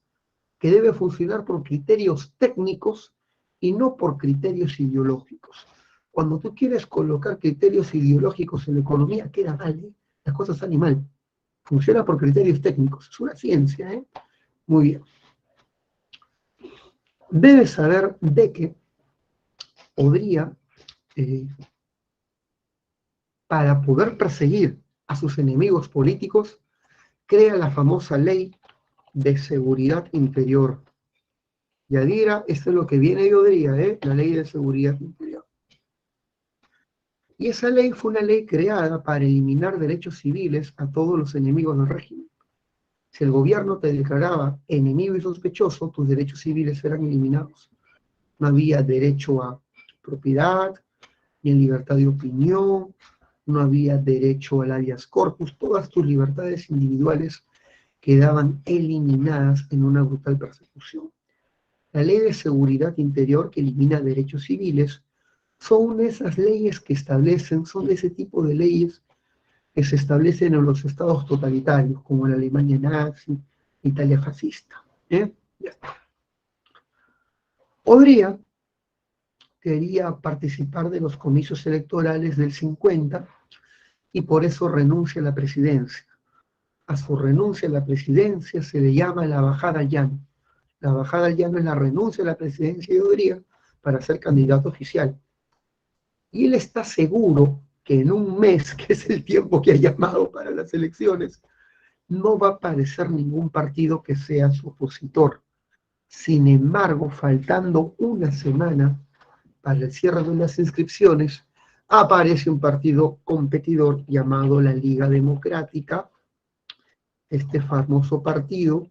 que debe funcionar por criterios técnicos y no por criterios ideológicos. Cuando tú quieres colocar criterios ideológicos en la economía, queda mal, ¿eh? Las cosas salen mal. Funciona por criterios técnicos, es una ciencia, ¿eh? Muy bien. Debes saber de que podría, para poder perseguir a sus enemigos políticos, crea la famosa ley de seguridad interior. Yadira, esto es lo que viene de Odría, la ley de seguridad interior. Y esa ley fue una ley creada para eliminar derechos civiles a todos los enemigos del régimen. Si el gobierno te declaraba enemigo y sospechoso, tus derechos civiles eran eliminados. No había derecho a propiedad, ni a libertad de opinión, no había derecho al habeas corpus, todas tus libertades individuales quedaban eliminadas en una brutal persecución. La ley de seguridad interior, que elimina derechos civiles, son esas leyes que establecen, son de ese tipo de leyes que se establecen en los estados totalitarios, como la Alemania nazi, Italia fascista. Ya está. Odría quería participar de los comicios electorales del 50 y por eso renuncia a la presidencia. A su renuncia a la presidencia se le llama la bajada al llano. La bajada al llano es la renuncia a la presidencia de Odría para ser candidato oficial. Y él está seguro que en un mes, que es el tiempo que ha llamado para las elecciones, no va a aparecer ningún partido que sea su opositor. Sin embargo, faltando una semana para el cierre de las inscripciones, aparece un partido competidor llamado la Liga Democrática. Este famoso partido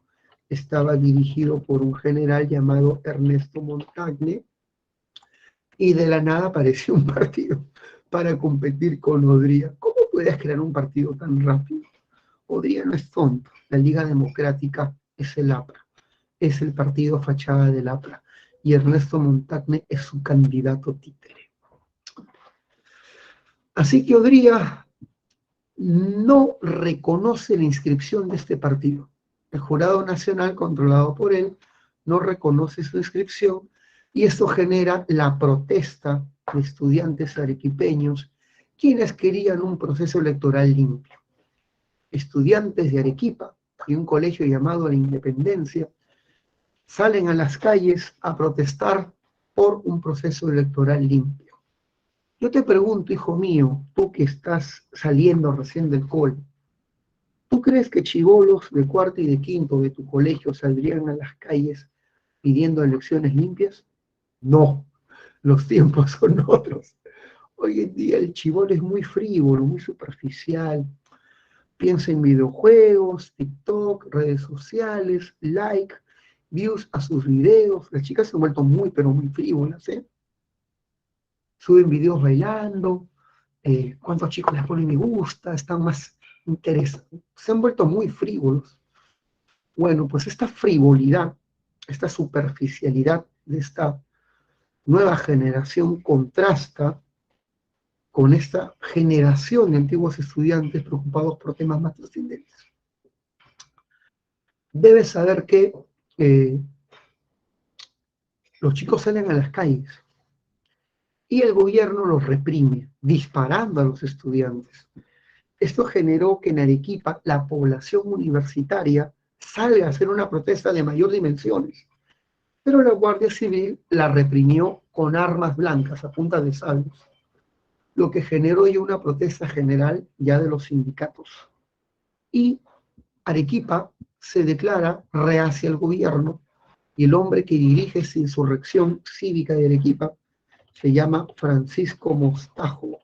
estaba dirigido por un general llamado Ernesto Montagne, y de la nada apareció un partido para competir con Odría. ¿Cómo puedes crear un partido tan rápido? Odría no es tonto. La Liga Democrática es el APRA, es el partido fachada del APRA, y Ernesto Montagne es su candidato títere. Así que Odría no reconoce la inscripción de este partido. El Jurado Nacional, controlado por él, no reconoce su inscripción, y esto genera la protesta de estudiantes arequipeños, quienes querían un proceso electoral limpio. estudiantes de Arequipa, de un colegio llamado La Independencia, salen a las calles a protestar por un proceso electoral limpio. Yo te pregunto, hijo mío, tú que estás saliendo recién del cole, ¿tú crees que chibolos de cuarto y de quinto de tu colegio saldrían a las calles pidiendo elecciones limpias? No, los tiempos son otros. Hoy en día el chibolo es muy frívolo, muy superficial. Piensa en videojuegos, TikTok, redes sociales, like, views a sus videos. Las chicas se han vuelto muy, pero muy frívolas, ¿eh? Suben videos bailando, cuántos chicos les ponen me gusta, están más interesados. Se han vuelto muy frívolos. Bueno, pues esta frivolidad, esta superficialidad de esta nueva generación contrasta con esta generación de antiguos estudiantes preocupados por temas más trascendentes. Debes saber que eh, los chicos salen a las calles y el gobierno los reprime, disparando a los estudiantes. Esto generó que en Arequipa la población universitaria salga a hacer una protesta de mayor dimensiones, pero la Guardia Civil la reprimió con armas blancas a punta de sables, lo que generó ya una protesta general ya de los sindicatos. Y Arequipa se declara rehacia el gobierno y el hombre que dirige esa insurrección cívica de Arequipa se llama Francisco Mostajo.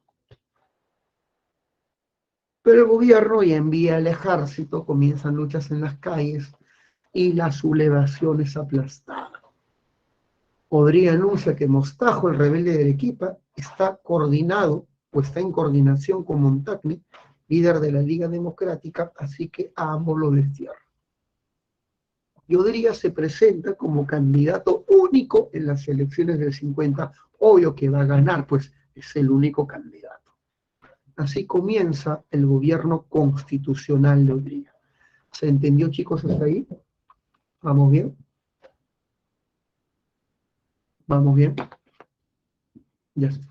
Pero el gobierno ya envía al ejército, comienzan luchas en las calles y la sublevación es aplastada. Odría anuncia que Mostajo, el rebelde de Arequipa, está coordinado o está en coordinación con Montagne, líder de la Liga Democrática, así que a ambos lo destierra. Y Odría se presenta como candidato único en las elecciones del 50, obvio que va a ganar, pues es el único candidato. Así comienza el gobierno constitucional de Odría. ¿Se entendió, chicos, hasta ahí? ¿Vamos bien? ¿Vamos bien? Ya está.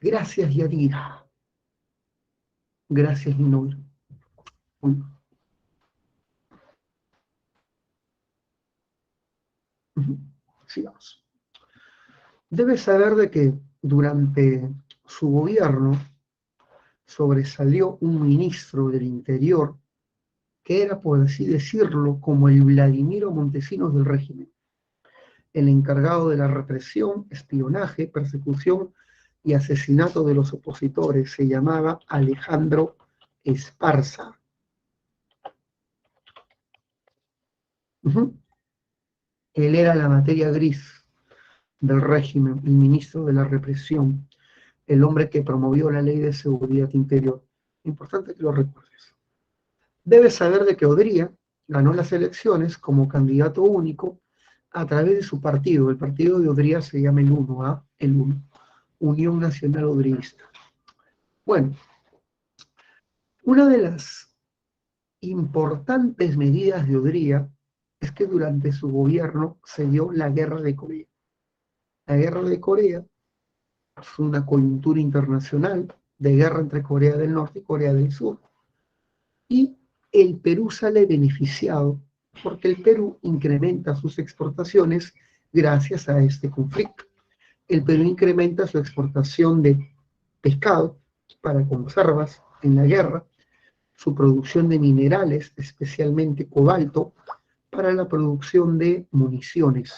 Gracias, Yadira. Gracias, Linor. Sigamos. Debes saber de que durante su gobierno sobresalió un ministro del Interior que era, por así decirlo, como el Vladimiro Montesinos del régimen, el encargado de la represión, espionaje, persecución y asesinato de los opositores. Se llamaba Alejandro Esparza. Él era la materia gris del régimen, el ministro de la represión, el hombre que promovió la ley de seguridad interior. Importante que lo recuerdes. Debes saber de que Odría ganó las elecciones como candidato único a través de su partido. El partido de Odría se llama el UNO, el UNO, Unión Nacional Odrista. Bueno, una de las importantes medidas de Odría es que durante su gobierno se dio la Guerra de Corea. La Guerra de Corea fue una coyuntura internacional de guerra entre Corea del Norte y Corea del Sur. Y el Perú sale beneficiado porque el Perú incrementa sus exportaciones gracias a este conflicto. El Perú incrementa su exportación de pescado para conservas en la guerra, su producción de minerales, especialmente cobalto, para la producción de municiones.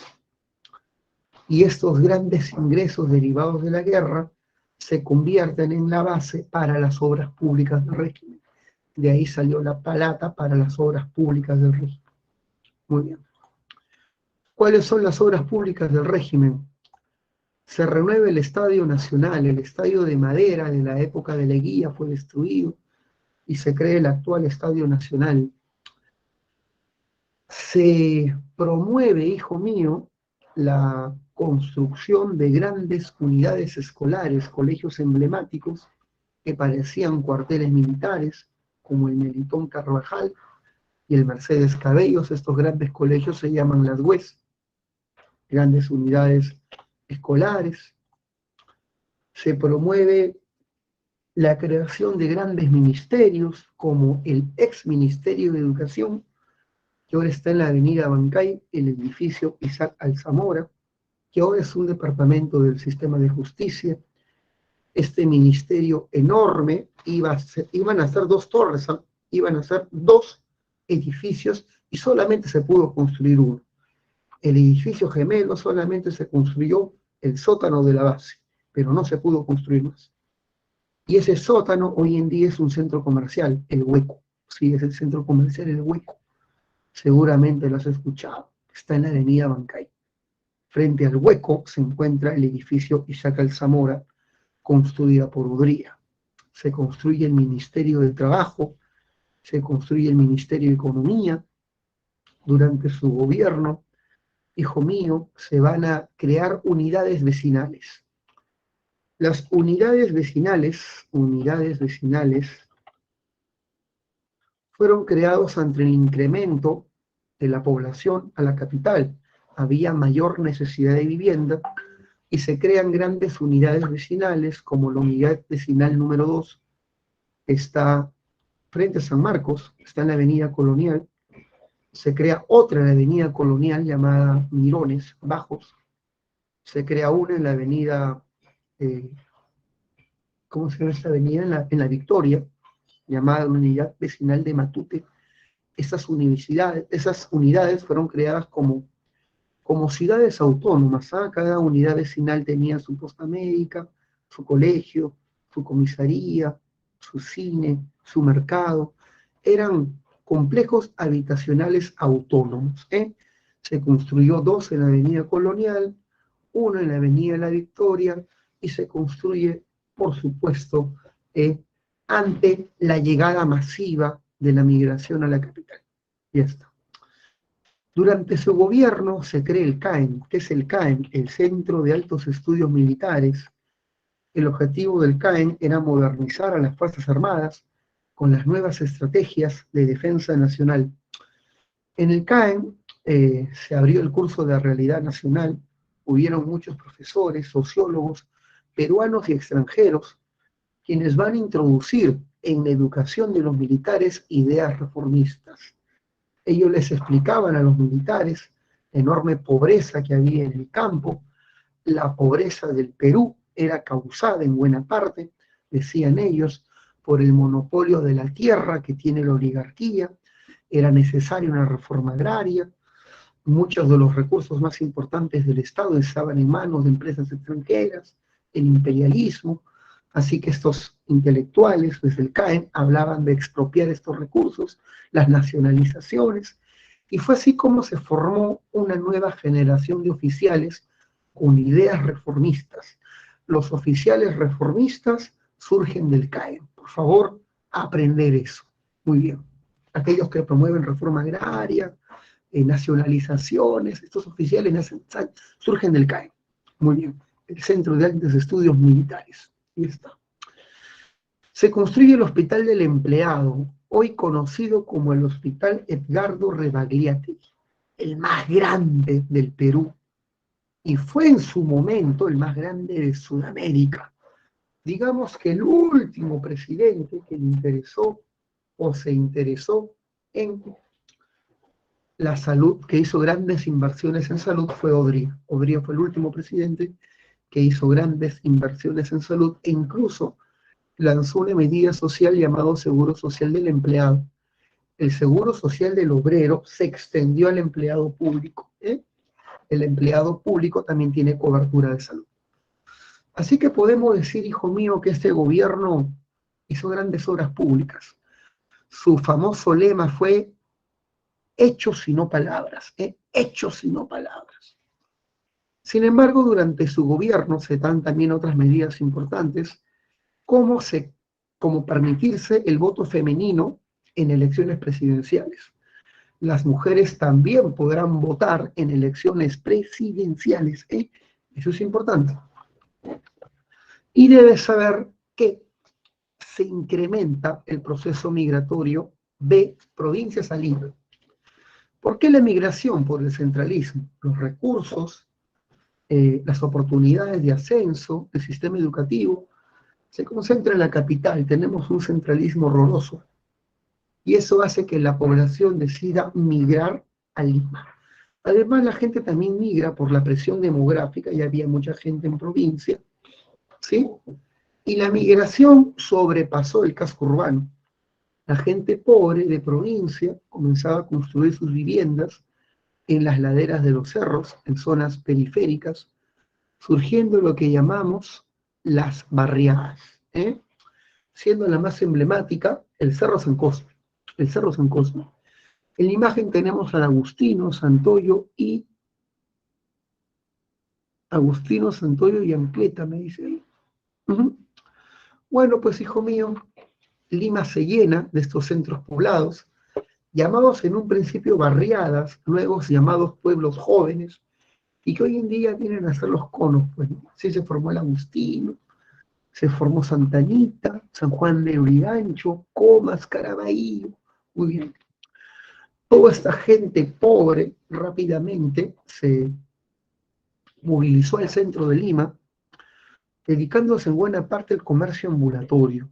Y estos grandes ingresos derivados de la guerra se convierten en la base para las obras públicas del régimen. De ahí salió la plata para las obras públicas del régimen. Muy bien. ¿Cuáles son las obras públicas del régimen? Se renueva el Estadio Nacional, el estadio de madera de la época de Leguía fue destruido y se crea el actual Estadio Nacional. Se promueve, hijo mío, la construcción de grandes unidades escolares, colegios emblemáticos que parecían cuarteles militares, como el Melitón Carvajal y el Mercedes Cabellos. Estos grandes colegios se llaman las UES, grandes unidades escolares. Se promueve la creación de grandes ministerios, como el ex Ministerio de Educación, que ahora está en la avenida Bancay, el edificio Isaac Alzamora, que ahora es un departamento del sistema de justicia. Este ministerio enorme iban a ser dos torres, ¿eh? Iban a ser dos edificios y solamente se pudo construir uno. El edificio gemelo solamente se construyó el sótano de la base, pero no se pudo construir más. Y ese sótano hoy en día es un centro comercial, El Hueco. Sí, es el centro comercial El Hueco. Seguramente lo has escuchado. Está en la avenida Bancay. Frente al Hueco se encuentra el edificio Isaac Alzamora, construida por Udría. Se construye el Ministerio del Trabajo, se construye el Ministerio de Economía. Durante su gobierno, hijo mío, se van a crear unidades vecinales. Las unidades vecinales fueron creados ante el incremento de la población a la capital. Había mayor necesidad de vivienda y se crean grandes unidades vecinales, como la unidad vecinal número 2, que está frente a San Marcos, está en la avenida Colonial. Se crea otra en la avenida Colonial llamada Mirones Bajos. Se crea una en la avenida, ¿cómo se llama esta avenida? En la Victoria, llamada Unidad Vecinal de Matute. Esas unidades fueron creadas como ciudades autónomas, ¿ah? Cada unidad vecinal tenía su posta médica, su colegio, su comisaría, su cine, su mercado. Eran complejos habitacionales autónomos, ¿eh? Se construyó dos en la avenida Colonial, uno en la avenida La Victoria, y se construye, por supuesto, ante la llegada masiva de la migración a la capital. Ya está. Durante su gobierno se crea el CAEM. ¿Qué es el CAEM? El Centro de Altos Estudios Militares. El objetivo del CAEM era modernizar a las Fuerzas Armadas con las nuevas estrategias de defensa nacional. En el CAEM se abrió el curso de Realidad Nacional. Hubieron muchos profesores, sociólogos, peruanos y extranjeros, quienes van a introducir en la educación de los militares ideas reformistas. Ellos les explicaban a los militares la enorme pobreza que había en el campo. La pobreza del Perú era causada en buena parte, decían ellos, por el monopolio de la tierra que tiene la oligarquía. Era necesaria una reforma agraria. Muchos de los recursos más importantes del Estado estaban en manos de empresas extranjeras, el imperialismo. Así que estos intelectuales, desde el CAEM, hablaban de expropiar estos recursos, las nacionalizaciones, y fue así como se formó una nueva generación de oficiales con ideas reformistas. Los oficiales reformistas surgen del CAEM. Por favor, aprender eso. Muy bien. Aquellos que promueven reforma agraria, nacionalizaciones, estos oficiales surgen del CAEM. Muy bien. El Centro de Altos Estudios Militares. Ahí está. Se construye el Hospital del Empleado, hoy conocido como el Hospital Edgardo Rebagliati, el más grande del Perú, y fue en su momento el más grande de Sudamérica. Digamos que el último presidente que le interesó o se interesó en la salud, que hizo grandes inversiones en salud, fue Odría. Odría fue el último presidente que hizo grandes inversiones en salud e incluso lanzó una medida social llamado Seguro Social del Empleado. El Seguro Social del Obrero se extendió al empleado público. El empleado público también tiene cobertura de salud. Así que podemos decir, hijo mío, que este gobierno hizo grandes obras públicas. Su famoso lema fue hechos y no palabras, hechos y no palabras. Sin embargo, durante su gobierno se dan también otras medidas importantes, como permitirse el voto femenino en elecciones presidenciales. Las mujeres también podrán votar en elecciones presidenciales. Eso es importante. Y debes saber que se incrementa el proceso migratorio de provincias a Lima. ¿Por qué la migración? Por el centralismo. Los recursos, las oportunidades de ascenso, el sistema educativo, se concentra en la capital, tenemos un centralismo horroroso, y eso hace que la población decida migrar a Lima. Además, la gente también migra por la presión demográfica, y había mucha gente en provincia, ¿sí? Y la migración sobrepasó el casco urbano. La gente pobre de provincia comenzaba a construir sus viviendas en las laderas de los cerros, en zonas periféricas, surgiendo lo que llamamos las barriadas, ¿eh? Siendo la más emblemática el Cerro San Cosme. El Cerro San Cosme. En la imagen tenemos a Agustino, Santoyo y Anqueta, me dice ahí. Bueno, pues hijo mío, Lima se llena de estos centros poblados, llamados en un principio barriadas, luego llamados pueblos jóvenes, y que hoy en día vienen a ser los conos, pues. Sí, se formó el Agustino, se formó Santa Anita, San Juan de Urigancho, Comas, Caraballo, muy bien. Toda esta gente pobre rápidamente se movilizó al centro de Lima, dedicándose en buena parte al comercio ambulatorio.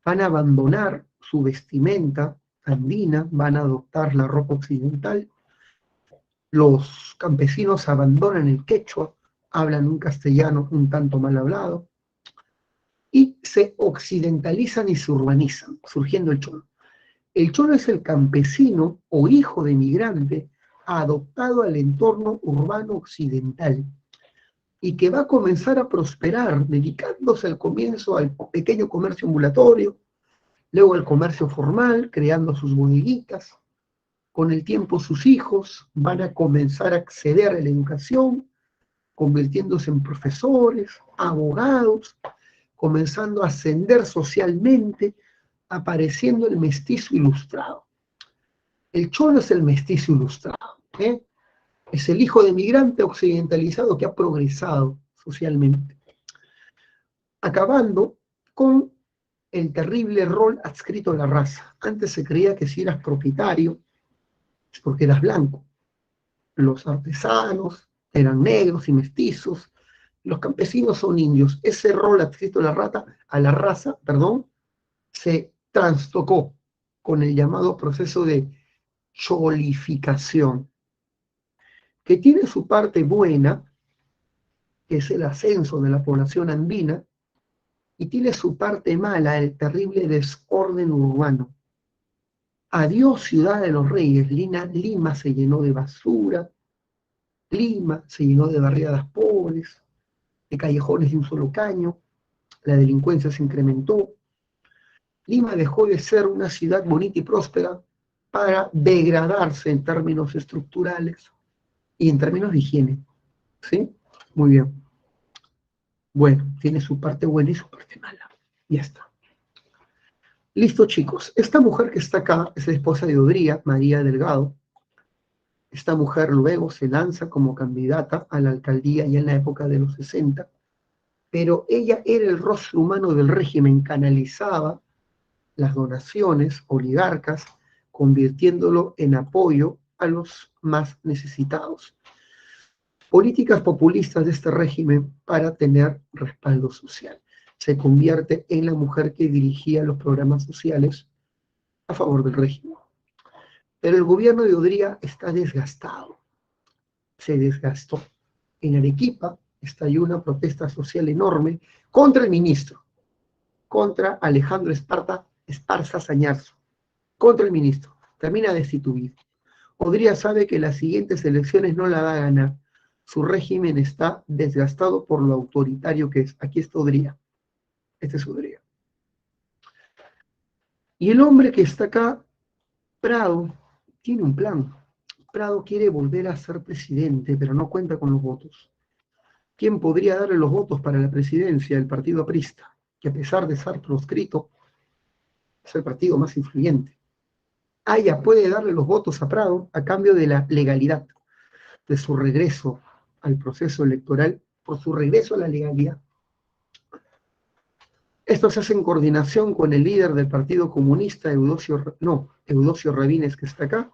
Van a abandonar su vestimenta andina, van a adoptar la ropa occidental. Los campesinos abandonan el quechua, hablan un castellano un tanto mal hablado, y se occidentalizan y se urbanizan, surgiendo el cholo. El cholo es el campesino o hijo de migrante adoptado al entorno urbano occidental y que va a comenzar a prosperar dedicándose al comienzo al pequeño comercio ambulatorio, luego al comercio formal, creando sus bodeguitas. Con el tiempo sus hijos van a comenzar a acceder a la educación, convirtiéndose en profesores, abogados, comenzando a ascender socialmente, apareciendo el mestizo ilustrado. El cholo es el mestizo ilustrado, ¿eh? Es el hijo de migrante occidentalizado que ha progresado socialmente, acabando con el terrible rol adscrito a la raza. Antes se creía que si eras propietario es porque eras blanco. Los artesanos eran negros y mestizos, los campesinos son indios. Ese rol adscrito a la raza, se trastocó con el llamado proceso de cholificación, que tiene su parte buena, que es el ascenso de la población andina, y tiene su parte mala, el terrible desorden urbano. Adiós, ciudad de los reyes. Lima se llenó de basura, Lima se llenó de barriadas pobres, de callejones de un solo caño, la delincuencia se incrementó. Lima dejó de ser una ciudad bonita y próspera para degradarse en términos estructurales y en términos de higiene. ¿Sí? Muy bien. Bueno, tiene su parte buena y su parte mala. Ya está. Listo, chicos. Esta mujer que está acá es la esposa de Odría, María Delgado. Esta mujer luego se lanza como candidata a la alcaldía ya en la época de los 60, pero ella era el rostro humano del régimen, canalizaba las donaciones oligarcas, convirtiéndolo en apoyo a los más necesitados. Políticas populistas de este régimen para tener respaldo social. Se convierte en la mujer que dirigía los programas sociales a favor del régimen. Pero el gobierno de Odría está desgastado, se desgastó. En Arequipa estalló una protesta social enorme contra el ministro, contra Alejandro Esparza Sañarzo, contra el ministro. Termina destituido. Odría sabe que las siguientes elecciones no la va a ganar. Su régimen está desgastado por lo autoritario que es. Aquí está Odría. Este es Odría. Y el hombre que está acá, Prado, tiene un plan. Prado quiere volver a ser presidente, pero no cuenta con los votos. ¿Quién podría darle los votos para la presidencia? El partido aprista, que a pesar de ser proscrito, es el partido más influyente. Haya puede darle los votos a Prado a cambio de la legalidad, de su regreso al proceso electoral, por su regreso a la legalidad. Esto se hace en coordinación con el líder del Partido Comunista, Eudosio Rabines, que está acá,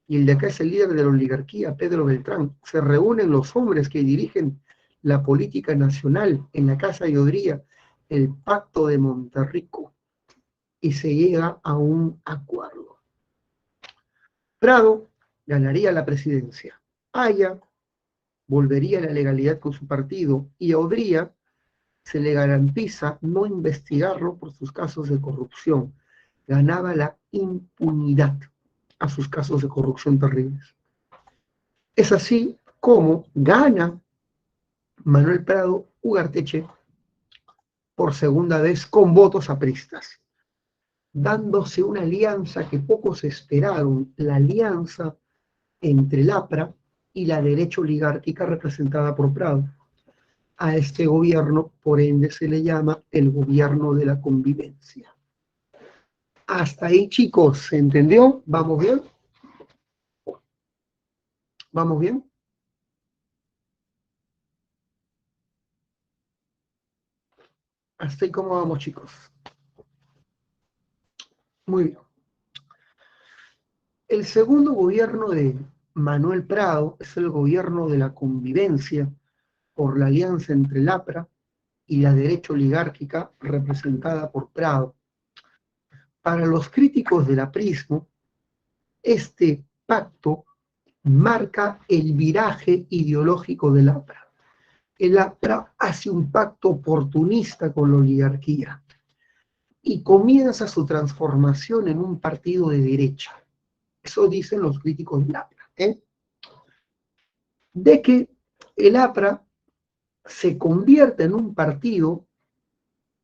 y el de acá es el líder de la oligarquía, Pedro Beltrán. Se reúnen los hombres que dirigen la política nacional en la Casa de Odría el Pacto de Monterrico y se llega a un acuerdo. Prado ganaría la presidencia. Haya volvería a la legalidad con su partido y a Odría se le garantiza no investigarlo por sus casos de corrupción. Ganaba la impunidad a sus casos de corrupción terribles. Es así como gana Manuel Prado Ugarteche por segunda vez con votos apristas, dándose una alianza que pocos esperaron, la alianza entre el APRA y la derecha oligárquica representada por Prado. A este gobierno, por ende, se le llama el gobierno de la convivencia. Hasta ahí, chicos, ¿se entendió? ¿Vamos bien? ¿Vamos bien? Hasta ahí, ¿cómo vamos, chicos? Muy bien. El segundo gobierno de Manuel Prado es el gobierno de la convivencia por la alianza entre el APRA y la derecha oligárquica representada por Prado. Para los críticos del aprismo, este pacto marca el viraje ideológico del APRA. El APRA hace un pacto oportunista con la oligarquía y comienza su transformación en un partido de derecha. Eso dicen los críticos del APRA. De que el APRA se convierte en un partido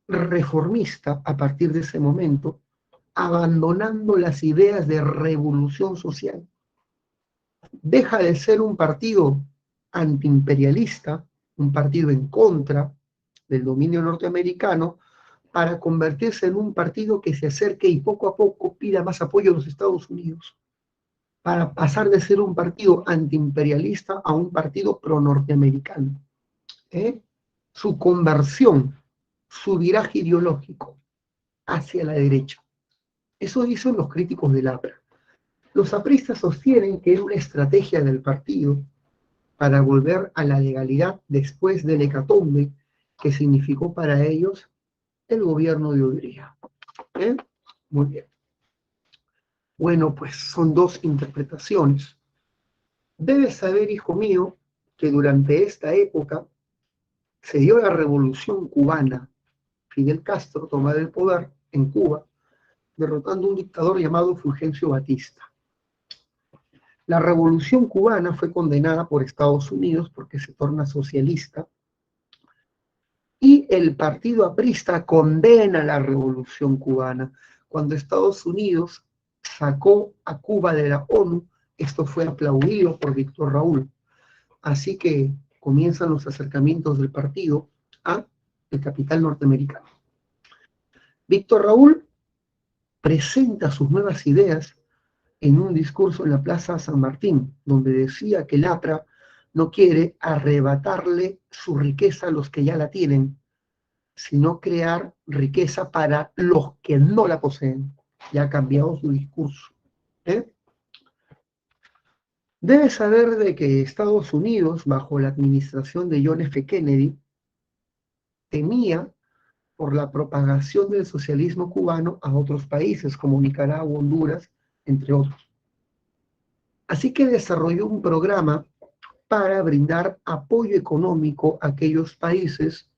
reformista a partir de ese momento, abandonando las ideas de revolución social. Deja de ser un partido antiimperialista, un partido en contra del dominio norteamericano, para convertirse en un partido que se acerque y poco a poco pida más apoyo a los Estados Unidos, para pasar de ser un partido antiimperialista a un partido pro-norteamericano. Su conversión, su viraje ideológico hacia la derecha. Eso dicen los críticos del APRA. Los apristas sostienen que era una estrategia del partido para volver a la legalidad después del hecatombe que significó para ellos el gobierno de Odría. Muy bien. Bueno, pues son dos interpretaciones. Debes saber, hijo mío, que durante esta época se dio la revolución cubana. Fidel Castro tomó el poder en Cuba, derrotando a un dictador llamado Fulgencio Batista. La revolución cubana fue condenada por Estados Unidos porque se torna socialista y el partido aprista condena la revolución cubana. Cuando Estados Unidos sacó a Cuba de la ONU, esto fue aplaudido por Víctor Raúl. Así que comienzan los acercamientos del partido a el capital norteamericano. Víctor Raúl presenta sus nuevas ideas en un discurso en la Plaza San Martín, donde decía que el APRA no quiere arrebatarle su riqueza a los que ya la tienen, sino crear riqueza para los que no la poseen. Ya ha cambiado su discurso. Debes saber de que Estados Unidos, bajo la administración de John F. Kennedy, temía por la propagación del socialismo cubano a otros países como Nicaragua, Honduras, entre otros. Así que desarrolló un programa para brindar apoyo económico a aquellos países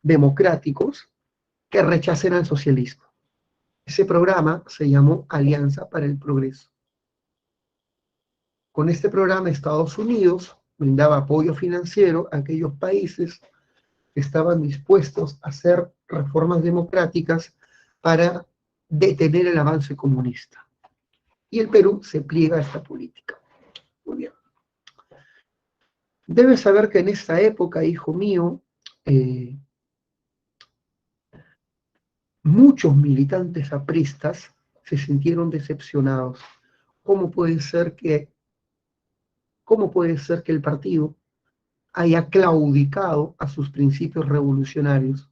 democráticos que rechacen al socialismo. Ese programa se llamó Alianza para el Progreso. Con este programa, Estados Unidos brindaba apoyo financiero a aquellos países que estaban dispuestos a hacer reformas democráticas para detener el avance comunista. Y el Perú se pliega a esta política. Muy bien. Debes saber que en esta época, hijo mío, muchos militantes apristas se sintieron decepcionados. ¿Cómo puede ser que el partido haya claudicado a sus principios revolucionarios?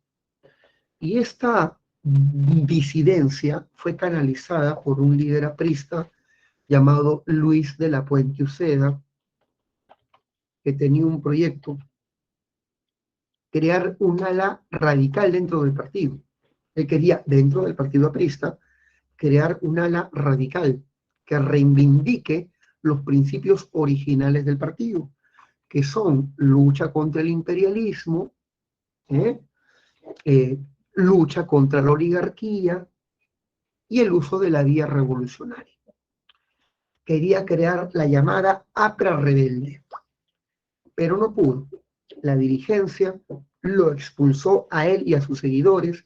Y esta disidencia fue canalizada por un líder aprista llamado Luis de la Puente Uceda, que tenía un proyecto crear un ala radical dentro del partido. Él quería, dentro del partido aprista, crear un ala radical que reivindique los principios originales del partido, que son lucha contra el imperialismo, ¿eh? Lucha contra la oligarquía y el uso de la vía revolucionaria. Quería crear la llamada APRA rebelde, pero no pudo. La dirigencia lo expulsó a él y a sus seguidores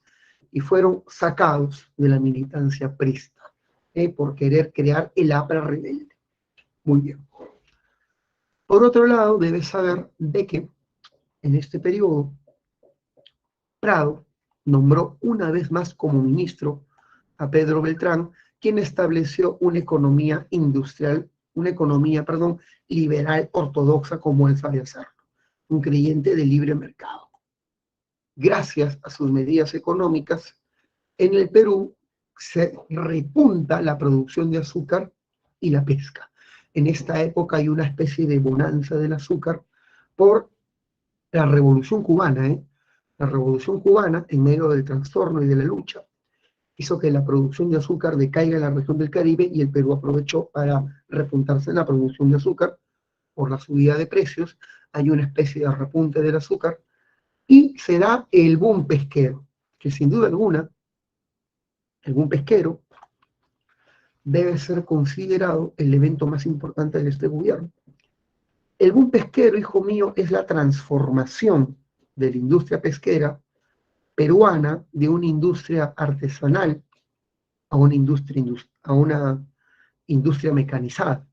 y fueron sacados de la militancia aprista por querer crear el APRA rebelde. Muy bien. Por otro lado, debes saber de que en este periodo Prado nombró una vez más como ministro a Pedro Beltrán, quien estableció una economía industrial, liberal ortodoxa como él sabe hacerlo, un creyente del libre mercado. Gracias a sus medidas económicas, en el Perú se repunta la producción de azúcar y la pesca. En esta época hay una especie de bonanza del azúcar por la Revolución Cubana, La Revolución Cubana, en medio del trastorno y de la lucha, hizo que la producción de azúcar decaiga en la región del Caribe y el Perú aprovechó para repuntarse en la producción de azúcar por la subida de precios. Hay una especie de repunte del azúcar y se da el boom pesquero, que sin duda alguna, el boom pesquero debe ser considerado el evento más importante de este gobierno. El boom pesquero, hijo mío, es la transformación de la industria pesquera peruana de una industria artesanal a una industria mecanizada.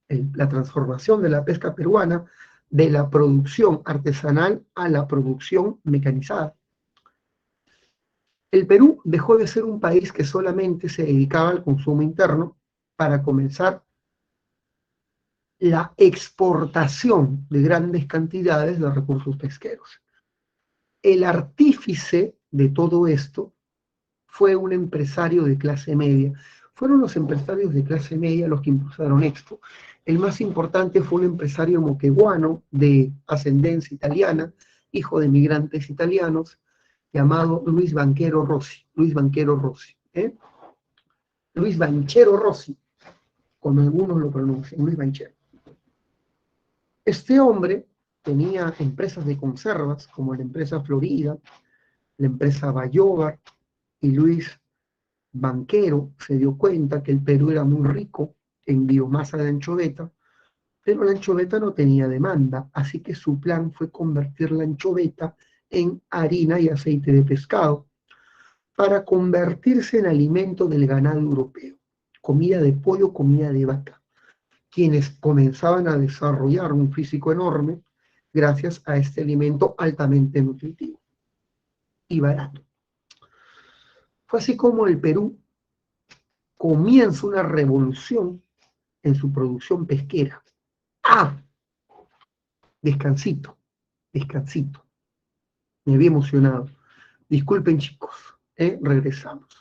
La transformación de la pesca peruana de la producción artesanal a la producción mecanizada. El Perú dejó de ser un país que solamente se dedicaba al consumo interno para comenzar la exportación de grandes cantidades de recursos pesqueros. El artífice de todo esto fue un empresario de clase media. Fueron los empresarios de clase media los que impulsaron esto. El más importante fue un empresario moqueguano de ascendencia italiana, hijo de migrantes italianos, llamado Luis Banchero Rossi. Luis Banchero Rossi. Luis Banchero Rossi, como algunos lo pronuncian, Luis Banchero. Este hombre tenía empresas de conservas, como la empresa Florida, la empresa Bayobar, y Luis Banchero se dio cuenta que el Perú era muy rico en biomasa de anchoveta, pero la anchoveta no tenía demanda, así que su plan fue convertir la anchoveta en harina y aceite de pescado para convertirse en alimento del ganado europeo, comida de pollo, comida de vaca, quienes comenzaban a desarrollar un físico enorme gracias a este alimento altamente nutritivo y barato. Fue así como el Perú comienza una revolución en su producción pesquera. Descansito. Me había emocionado. Disculpen, chicos, regresamos.